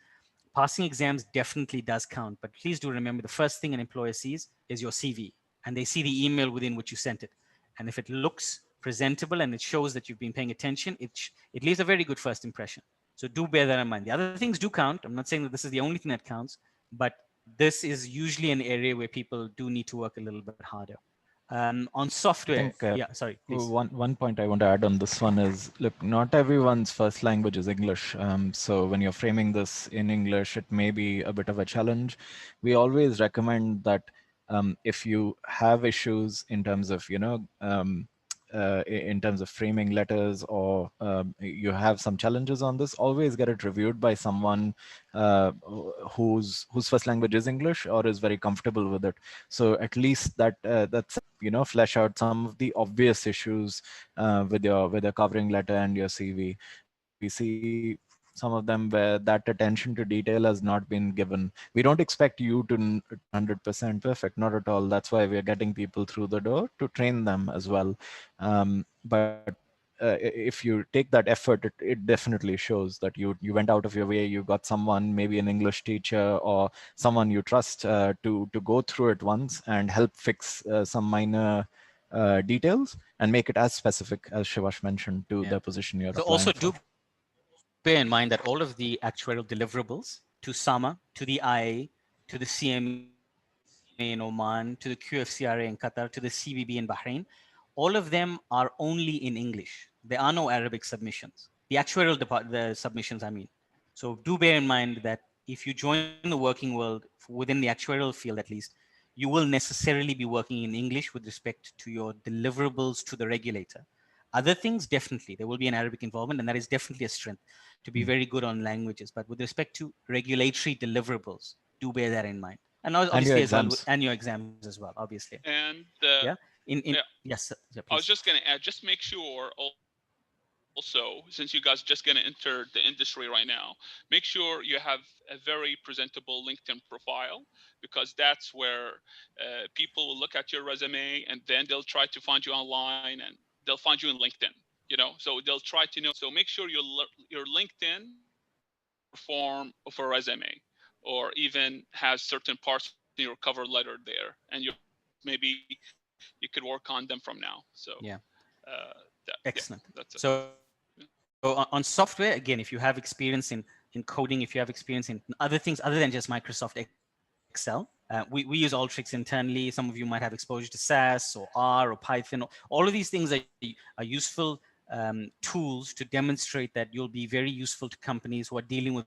Passing exams definitely does count, but please do remember the first thing an employer sees is your CV, and they see the email within which you sent it. And if it looks presentable and it shows that you've been paying attention, it leaves a very good first impression. So do bear that in mind. The other things do count. I'm not saying that this is the only thing that counts, but this is usually an area where people do need to work a little bit harder. On software, yeah, sorry, please. One point I want to add on this one is, look, not everyone's first language is English. So when you're framing this in English, it may be a bit of a challenge. We always recommend that if you have issues in terms of, in terms of framing letters, or you have some challenges on this, always get it reviewed by someone whose first language is English or is very comfortable with it. So at least that's flesh out some of the obvious issues with your covering letter and your CV. We see some of them where that attention to detail has not been given. We don't expect you to 100% perfect, not at all. That's why we're getting people through the door to train them as well. But if you take that effort, it definitely shows that you went out of your way. You got someone, maybe an English teacher or someone you trust, to go through it once and help fix some minor details and make it as specific as Shivash mentioned to the position you're applying also for. do bear in mind that all of the actuarial deliverables to SAMA, to the IA, to the CMA in Oman, to the QFCRA in Qatar, to the CBB in Bahrain, all of them are only in English. There are no Arabic submissions. The actuarial the submissions, I mean. So do bear in mind that if you join the working world within the actuarial field, at least, you will necessarily be working in English with respect to your deliverables to the regulator. Other things, definitely, there will be an Arabic involvement, and that is definitely a strength to be very good on languages. But with respect to regulatory deliverables, do bear that in mind. And obviously as well, and your exams as well, obviously. And yeah, yes, yeah, I was just going to add, just make sure also, since you guys just going to enter the industry right now, make sure you have a very presentable LinkedIn profile, because that's where people will look at your resume and then they'll try to find you online and they'll find you in LinkedIn, so they'll try to know. So make sure your LinkedIn form of a resume, or even has certain parts in your cover letter there, and maybe you could work on them from now. So yeah, excellent. Yeah, that's it. So on software, again, if you have experience in coding, if you have experience in other things other than just Microsoft Excel, we use Alteryx internally. Some of you might have exposure to SAS or R or Python. All of these things are useful tools to demonstrate that you'll be very useful to companies who are dealing with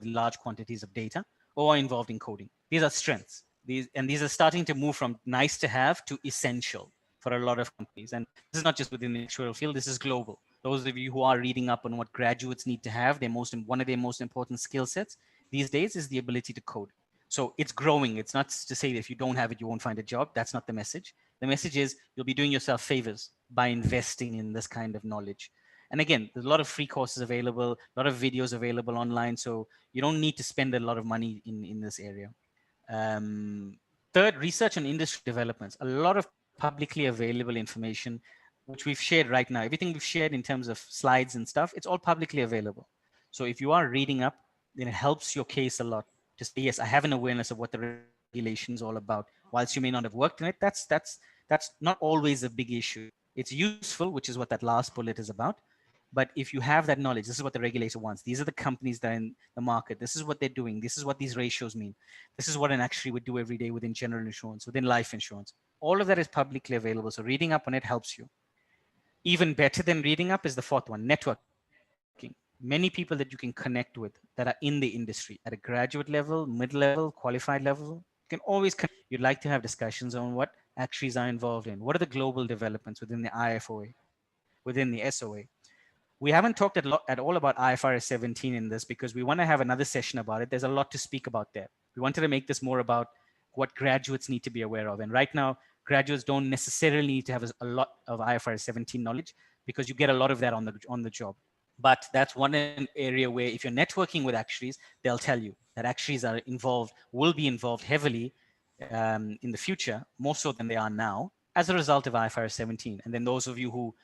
large quantities of data or are involved in coding. These are strengths. These are starting to move from nice to have to essential for a lot of companies. And this is not just within the actuarial field, this is global. Those of you who are reading up on what graduates need to have, one of their most important skill sets these days is the ability to code. So it's growing. It's not to say that if you don't have it, you won't find a job. That's not the message. The message is you'll be doing yourself favors by investing in this kind of knowledge. And again, there's a lot of free courses available, a lot of videos available online. So you don't need to spend a lot of money in this area. Third, research on industry developments. A lot of publicly available information, which we've shared right now. Everything we've shared in terms of slides and stuff, it's all publicly available. So if you are reading up, then it helps your case a lot to say, yes, I have an awareness of what the regulation is all about. Whilst you may not have worked in it, that's not always a big issue. It's useful, which is what that last bullet is about. But if you have that knowledge, this is what the regulator wants. These are the companies that are in the market. This is what they're doing. This is what these ratios mean. This is what an actuary would do every day within general insurance, within life insurance. All of that is publicly available. So reading up on it helps you. Even better than reading up is the fourth one, networking. Many people that you can connect with that are in the industry at a graduate level, mid-level, qualified level. You can always connect. You'd like to have discussions on what actuaries are involved in. What are the global developments within the IFOA, within the SOA? We haven't talked at all about IFRS 17 in this because we want to have another session about it. There's a lot to speak about there. We wanted to make this more about what graduates need to be aware of. And right now, graduates don't necessarily need to have a lot of IFRS 17 knowledge because you get a lot of that on the job. But that's one area where if you're networking with actuaries, they'll tell you that actuaries are involved, will be involved heavily in the future, more so than they are now, as a result of IFRS 17. And then those of you who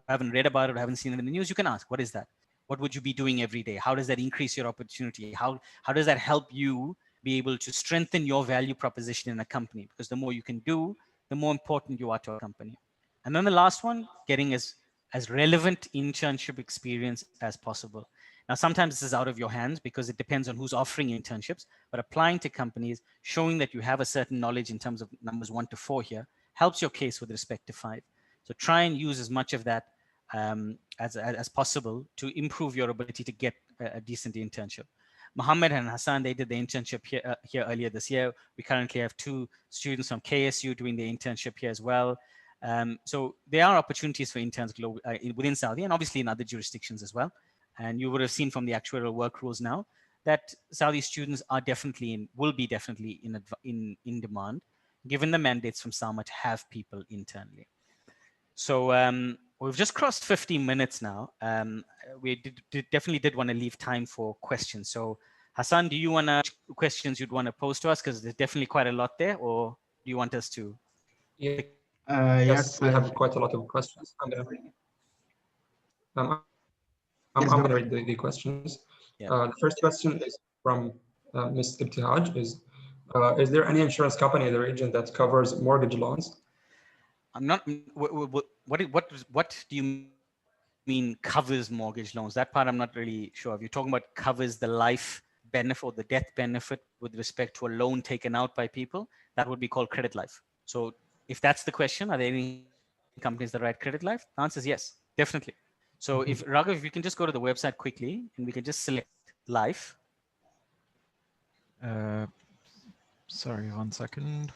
haven't read about it or haven't seen it in the news, you can ask, what is that? What would you be doing every day? How does that increase your opportunity? How does that help you be able to strengthen your value proposition in a company? Because the more you can do, the more important you are to a company. And then the last one, getting as relevant internship experience as possible. Now, sometimes this is out of your hands because it depends on who's offering internships, but applying to companies, showing that you have a certain knowledge in terms of numbers 1 to 4 here, helps your case with respect to 5. So try and use as much of that as possible to improve your ability to get a decent internship. Mohammed and Hassan, they did the internship here earlier this year. We currently have 2 students from KSU doing the internship here as well. So there are opportunities for interns within Saudi and obviously in other jurisdictions as well. And you would have seen from the actuarial work rules now that Saudi students are will be definitely in demand, given the mandates from SAMA to have people internally. So we've just crossed 15 minutes now. We definitely did want to leave time for questions. So Hassan, do you want to questions you'd want to pose to us? Because there's definitely quite a lot there, or do you want us to? Yeah. Yes, we have quite a lot of questions. I'm going to read the questions. Yeah. The first question is from Ms. Ibtihaj. Is there any insurance company in the region that covers mortgage loans? I'm not. What do you mean covers mortgage loans? That part I'm not really sure. If you're talking about covers the life benefit or the death benefit with respect to a loan taken out by people, that would be called credit life. So if that's the question, are there any companies that write credit life? The answer is yes, definitely. So if Raghav, if you can just go to the website quickly and we can just select life. Sorry, 1 second.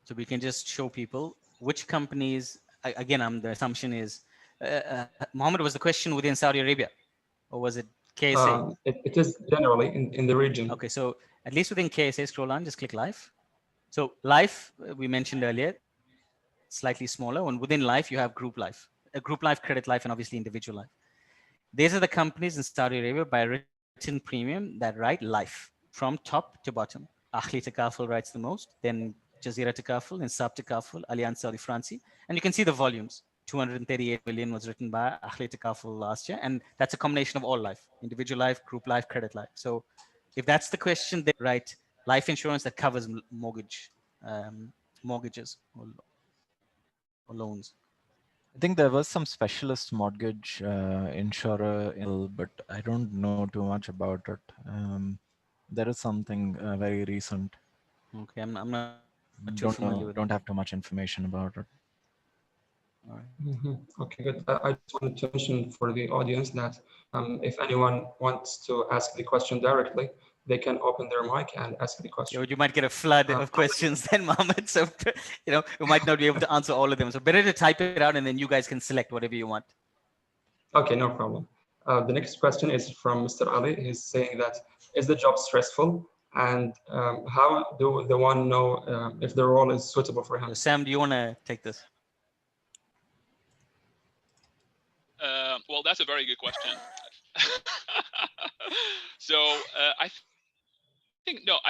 So we can just show people which companies, again, the assumption is, Mohammed, was the question within Saudi Arabia or was it KSA? It is generally in the region. Okay, so at least within KSA, scroll on, just click life. So life, we mentioned earlier, slightly smaller. And within life, you have group life, credit life, and obviously individual life. These are the companies in Saudi Arabia by written premium that write life from top to bottom. Ahli Takaful writes the most, then Jazeera Takaful, then Saab Takaful, Allianz Saudi Fransi. And you can see the volumes. 238 million was written by Ahli Takaful last year. And that's a combination of all life, individual life, group life, credit life. So if that's the question, they write life insurance that covers mortgages or loans. I think there was some specialist mortgage insurer, but I don't know too much about it. There is something very recent. Okay, I'm not too familiar with don't have too much information about it. All right. Okay, good. I just wanted to mention for the audience that if anyone wants to ask the question directly, they can open their mic and ask the question. You might get a flood of questions then, Mohammed. So, we might not be able to answer all of them. So better to type it out and then you guys can select whatever you want. Okay, no problem. The next question is from Mr. Ali. He's saying that, is the job stressful? And how do the one know if the role is suitable for him? So Sam, do you want to take this? Well, that's a very good question. So I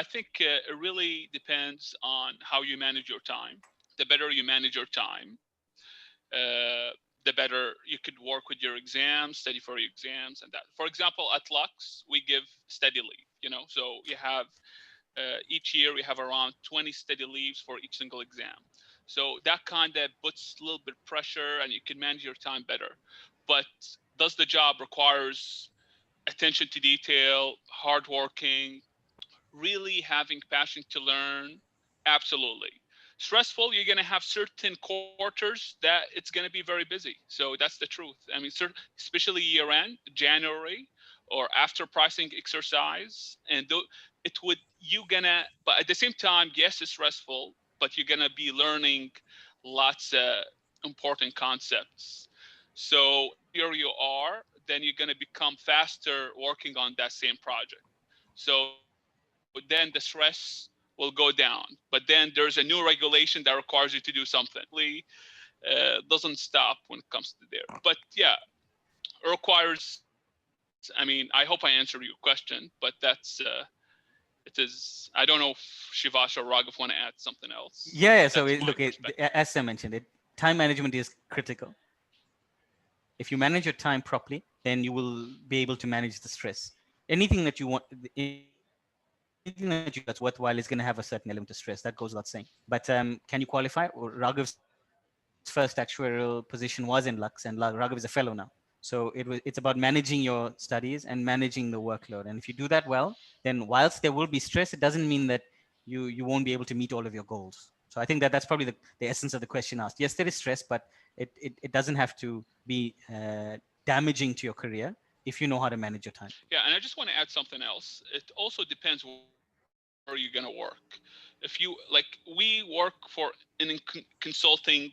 think it really depends on how you manage your time. The better you manage your time, the better you could work with your exams, study for your exams, and that. For example, at Lux, we give study leave. So you have each year we have around 20 study leaves for each single exam. So that kind of puts a little bit of pressure, and you can manage your time better. But does the job requires attention to detail, hardworking, really having passion to learn? Absolutely. stressful, you're going to have certain quarters that it's going to be very busy. So that's the truth. I mean, especially year end, January, or after pricing exercise, and it would, but at the same time, yes, it's stressful, but you're going to be learning lots of important concepts. So here you are, then you're going to become faster working on that same project. So then the stress will go down, but then there's a new regulation that requires you to do something. Doesn't stop when it comes to there. But yeah, it requires, I mean, I hope I answered your question, but it is, I don't know if Shivash or Raghav want to add something else. Yeah, so as I mentioned, time management is critical. If you manage your time properly, then you will be able to manage the stress. Anything that you want, anything that you do that's worthwhile is going to have a certain element of stress. That goes without saying. But can you qualify? Or Raghav's first actuarial position was in Lux, and Raghav is a fellow now. So it's about managing your studies and managing the workload. And if you do that well, then whilst there will be stress, it doesn't mean that you won't be able to meet all of your goals. So I think that's probably the essence of the question asked. Yes, there is stress, but it doesn't have to be damaging to your career if you know how to manage your time. Yeah, and I just want to add something else. It also depends where you're going to work. If you we work for in consulting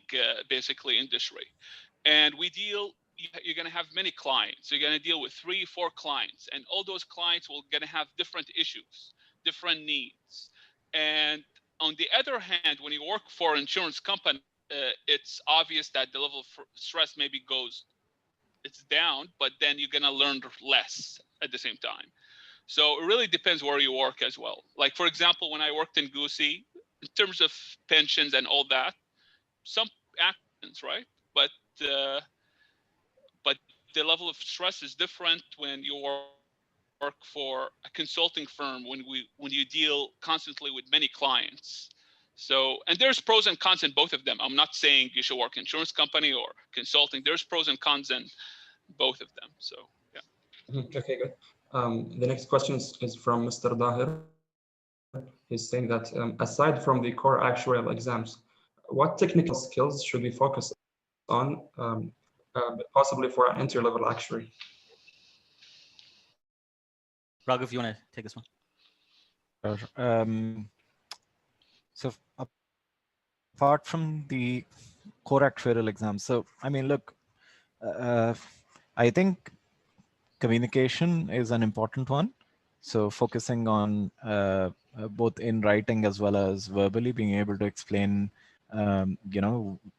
basically industry, and we deal. You're going to have many clients. You're going to deal with 3-4 clients, and all those clients will going to have different issues, different needs. And on the other hand, when you work for an insurance company, it's obvious that the level of stress maybe it's down, but then you're going to learn less at the same time. So it really depends where you work as well. Like, for example, when I worked in Goosey, in terms of pensions and all that, some actions, right? But the level of stress is different when you work for a consulting firm, when you deal constantly with many clients. So, and there's pros and cons in both of them. I'm not saying you should work insurance company or consulting. There's pros and cons in both of them. So, yeah. Okay, good. The next question is from Mr. Dahir. He's saying that aside from the core actuarial exams, what technical skills should we focus on, possibly for an entry-level actuary? Raghav, you want to take this one? So apart from the core actuarial exams, so I mean, look, I think communication is an important one. So focusing on both in writing as well as verbally, being able to explain,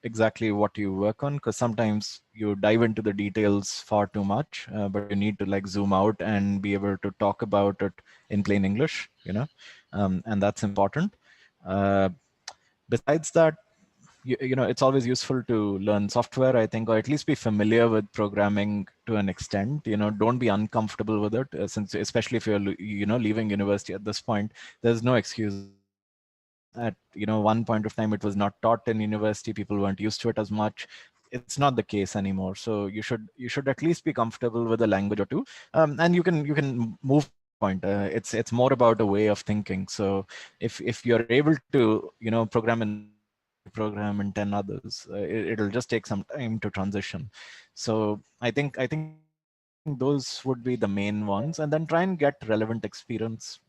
exactly what you work on, because sometimes you dive into the details far too much, but you need to like zoom out and be able to talk about it in plain English, and that's important. Besides that, it's always useful to learn software, I think, or at least be familiar with programming to an extent. Don't be uncomfortable with it, since especially if you're leaving university at this point, there's no excuse. At one point of time, it was not taught in university. People weren't used to it as much. It's not the case anymore. So you should at least be comfortable with a language or two, and you can move. Point. It's more about a way of thinking. So if you're able to program in 10 others, it'll just take some time to transition. So I think those would be the main ones, and then try and get relevant experience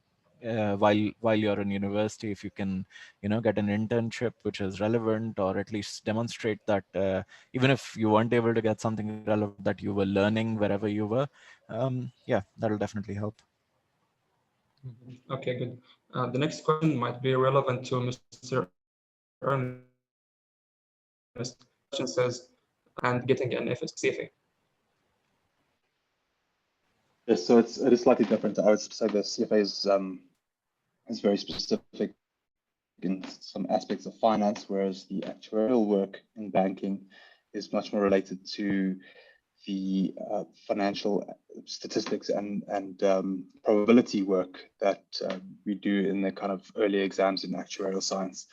while you're in university. If you can get an internship which is relevant, or at least demonstrate that even if you weren't able to get something relevant, that you were learning wherever you were, yeah, that'll definitely help. Okay, good. The next question might be relevant to Mr. Ernest. The question says, and getting an CFA. Yes, so it is slightly different. I would say the CFA is very specific in some aspects of finance, whereas the actuarial work in banking is much more related to the financial statistics and probability work that we do in the kind of early exams in actuarial science.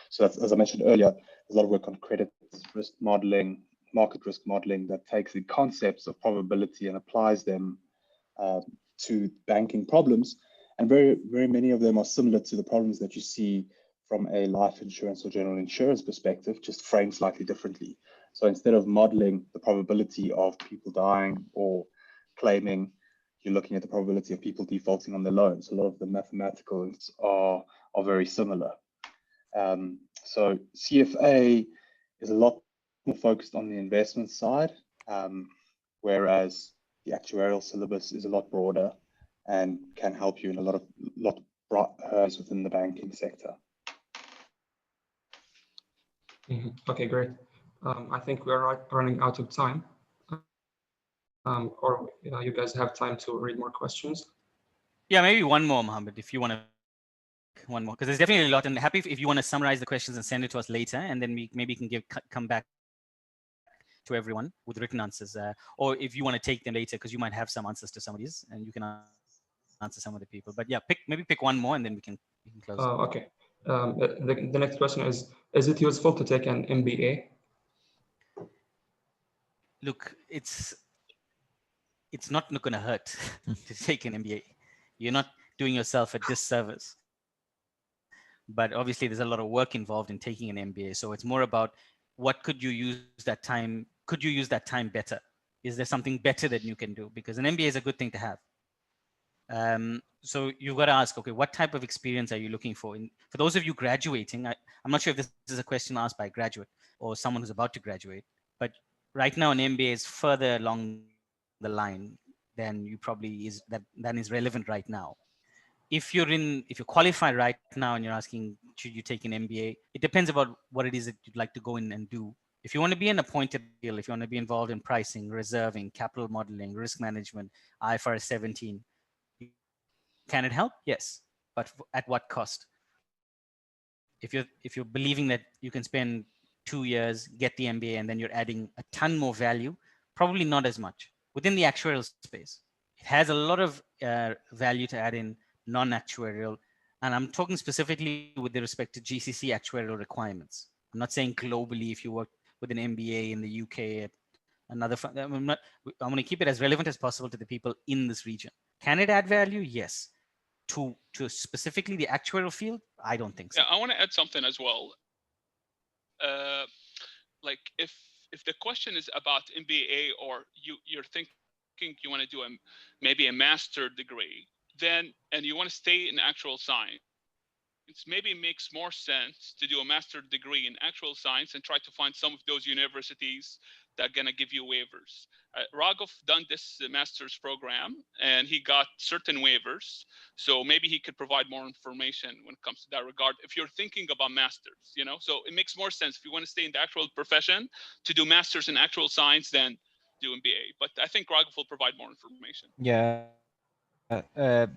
So that's, as I mentioned earlier, there's a lot of work on credit risk modeling, market risk modeling, that takes the concepts of probability and applies them to banking problems. And very, very many of them are similar to the problems that you see from a life insurance or general insurance perspective, just framed slightly differently. So instead of modeling the probability of people dying or claiming, you're looking at the probability of people defaulting on their loans. A lot of the mathematicals are very similar. So CFA is a lot more focused on the investment side, whereas the actuarial syllabus is a lot broader and can help you in a lot within the banking sector. Okay, great. I think we're running out of time. Or you guys have time to read more questions. Yeah, maybe one more, Mohammed, if you want to. One more, because there's definitely a lot. And happy if you want to summarize the questions and send it to us later, and then we maybe can come back to everyone with written answers, or if you want to take them later, because you might have some answers to some of these, and you can answer some of the people. But yeah, maybe pick one more, and then we can close. Okay. The next question is it useful to take an MBA? Look, it's not going to hurt to take an MBA. You're not doing yourself a disservice. But obviously, there's a lot of work involved in taking an MBA. So it's more about what could you use that time? Could you use that time better? Is there something better that you can do? Because an MBA is a good thing to have. So you've got to ask, okay, what type of experience are you looking for? For those of you graduating, I'm not sure if this is a question asked by a graduate or someone who's about to graduate, but right now an MBA is further along the line than you probably than is relevant right now. If you're qualified right now and you're asking, should you take an MBA? It depends about what it is that you'd like to go in and do. If you want to be an appointed deal, if you want to be involved in pricing, reserving, capital modeling, risk management, IFRS 17, can it help? Yes, but at what cost? If you're believing that you can spend 2 years, get the MBA, and then you're adding a ton more value, probably not as much. Within the actuarial space, it has a lot of value to add in non-actuarial, and I'm talking specifically with respect to GCC actuarial requirements. I'm not saying globally if you work with an MBA in the UK at another. I'm going to keep it as relevant as possible to the people in this region. Can it add value? Yes. To specifically the actuarial field, I don't think so. Yeah, I want to add something as well. Like if the question is about MBA or you're thinking you want to do maybe a master degree, then and you want to stay in actual science, maybe it makes more sense to do a master degree in actual science and try to find some of those universities that are going to give you waivers. Raghav done this master's program and he got certain waivers. So maybe he could provide more information when it comes to that regard. If you're thinking about masters, so it makes more sense if you want to stay in the actual profession to do masters in actual science than do MBA. But I think Raghav will provide more information. Yeah.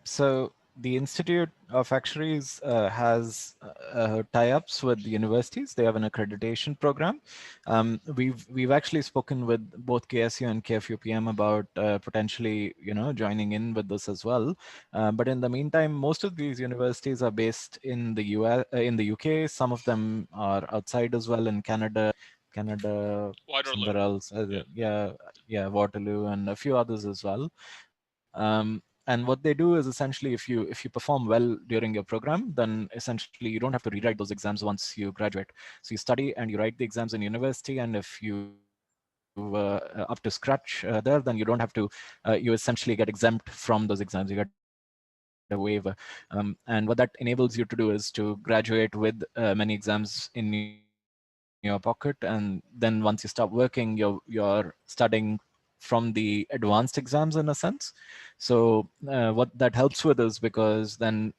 So the Institute of Actuaries has tie-ups with the universities. They have an accreditation program. We've actually spoken with both KSU and KFUPM about potentially, joining in with this as well. But in the meantime, most of these universities are based in the in the UK. Some of them are outside as well, in Canada, Waterloo. somewhere else. Yeah, Waterloo, and a few others as well. And what they do is essentially, if you perform well during your program, then essentially you don't have to rewrite those exams once you graduate. So you study and you write the exams in university, and if you up to scratch there, then you don't have to. You essentially get exempt from those exams. You get a waiver, and what that enables you to do is to graduate with many exams in your pocket, and then once you start working, you're studying from the advanced exams in a sense. So what that helps with is because then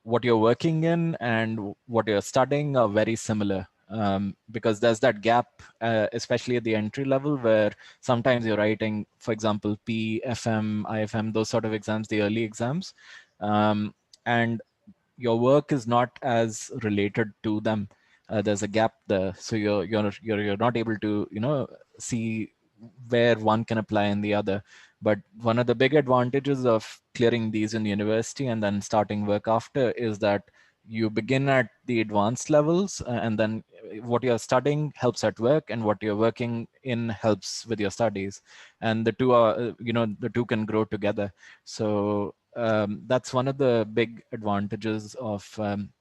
what you're working in and what you're studying are very similar, because there's that gap, especially at the entry level, where sometimes you're writing, for example, P, FM, IFM, those sort of exams, the early exams, and your work is not as related to them. There's a gap there, so you're not able to see where one can apply in the other. But one of the big advantages of clearing these in university and then starting work after is that you begin at the advanced levels, and then what you're studying helps at work, and what you're working in helps with your studies, and the two are the two can grow together. So that's one of the big advantages of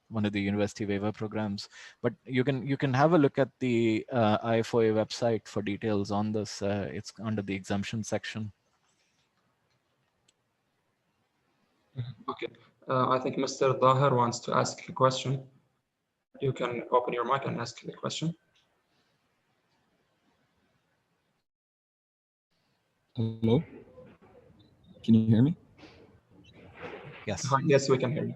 one of the university waiver programs. But you can have a look at the IFOA website for details on this. It's under the exemption section. Okay, I think Mr. Daher wants to ask a question. You can open your mic and ask the question. Hello, can you hear me? Yes. Yes, we can hear you.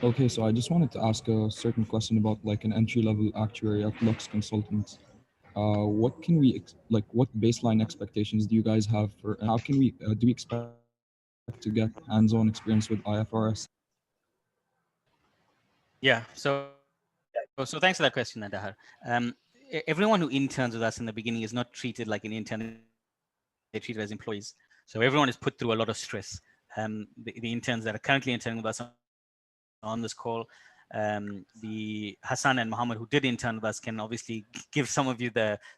Okay, so I just wanted to ask a certain question about like an entry-level actuary at Lux Consultants. What can we what baseline expectations do you guys have for, and how can we do we expect to get hands-on experience with IFRS? Yeah, so thanks for that question, Dahar. Everyone who interns with us in the beginning is not treated like an intern, they're treated as employees. So everyone is put through a lot of stress. The interns that are currently interning with us on this call, the Hassan and Muhammad who did intern with us can obviously give some of you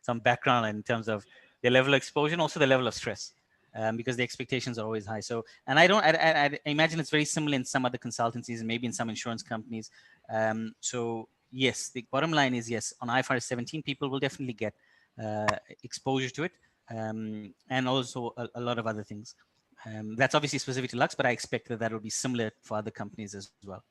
some background in terms of their level of exposure and also the level of stress. Because the expectations are always high. So, and I imagine it's very similar in some other consultancies and maybe in some insurance companies. So yes, the bottom line is yes, on IFRS 17, people will definitely get exposure to it, and also a lot of other things. That's obviously specific to Lux, but I expect that will be similar for other companies as well.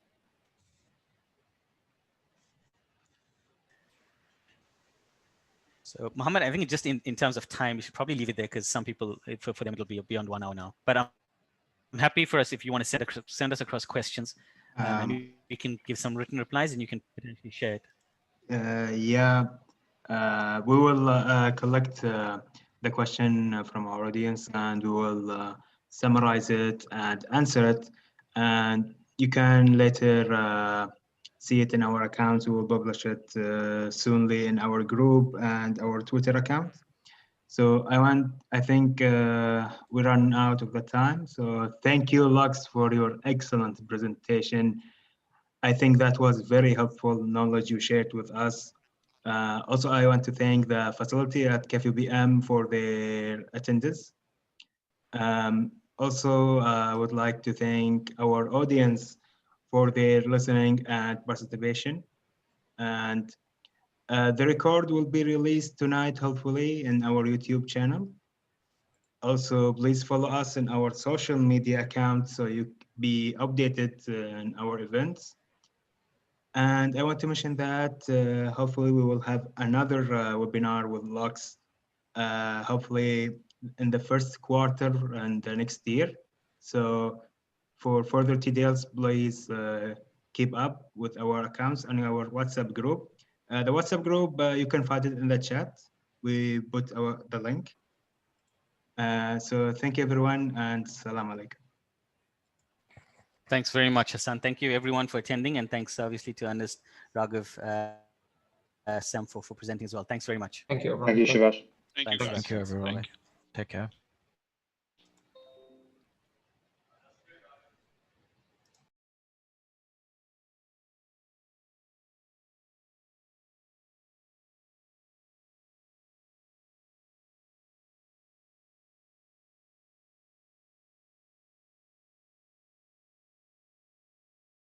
So Mohammed, I think just in terms of time, we should probably leave it there because some people, for them, it'll be beyond 1 hour now. But I'm happy for us if you want to send us across questions, and we can give some written replies and you can potentially share it. Yeah, we will collect the question from our audience and we will summarize it and answer it. And you can later see it in our accounts. We will publish it soonly in our group and our Twitter account. So I think we run out of the time. So thank you, Lux, for your excellent presentation. I think that was very helpful knowledge you shared with us. Also, I want to thank the facility at KFUBM for their attendance. Also, I would like to thank our audience for their listening and participation. And the record will be released tonight, hopefully, in our YouTube channel. Also, please follow us in our social media accounts so you be updated in our events. And I want to mention that hopefully we will have another webinar with Lux, hopefully in the first quarter and the next year. So for further details, please keep up with our accounts and our WhatsApp group. The WhatsApp group, you can find it in the chat. We put the link. So thank you everyone and salam alaikum. Thanks very much, Hassan. Thank you everyone for attending, and thanks obviously to Ernest, Raghav, Sam for presenting as well. Thanks very much. Thank you, everyone. Thank you, Shivash. Thank you, guys. Thank you, everyone. Thank you. Take care.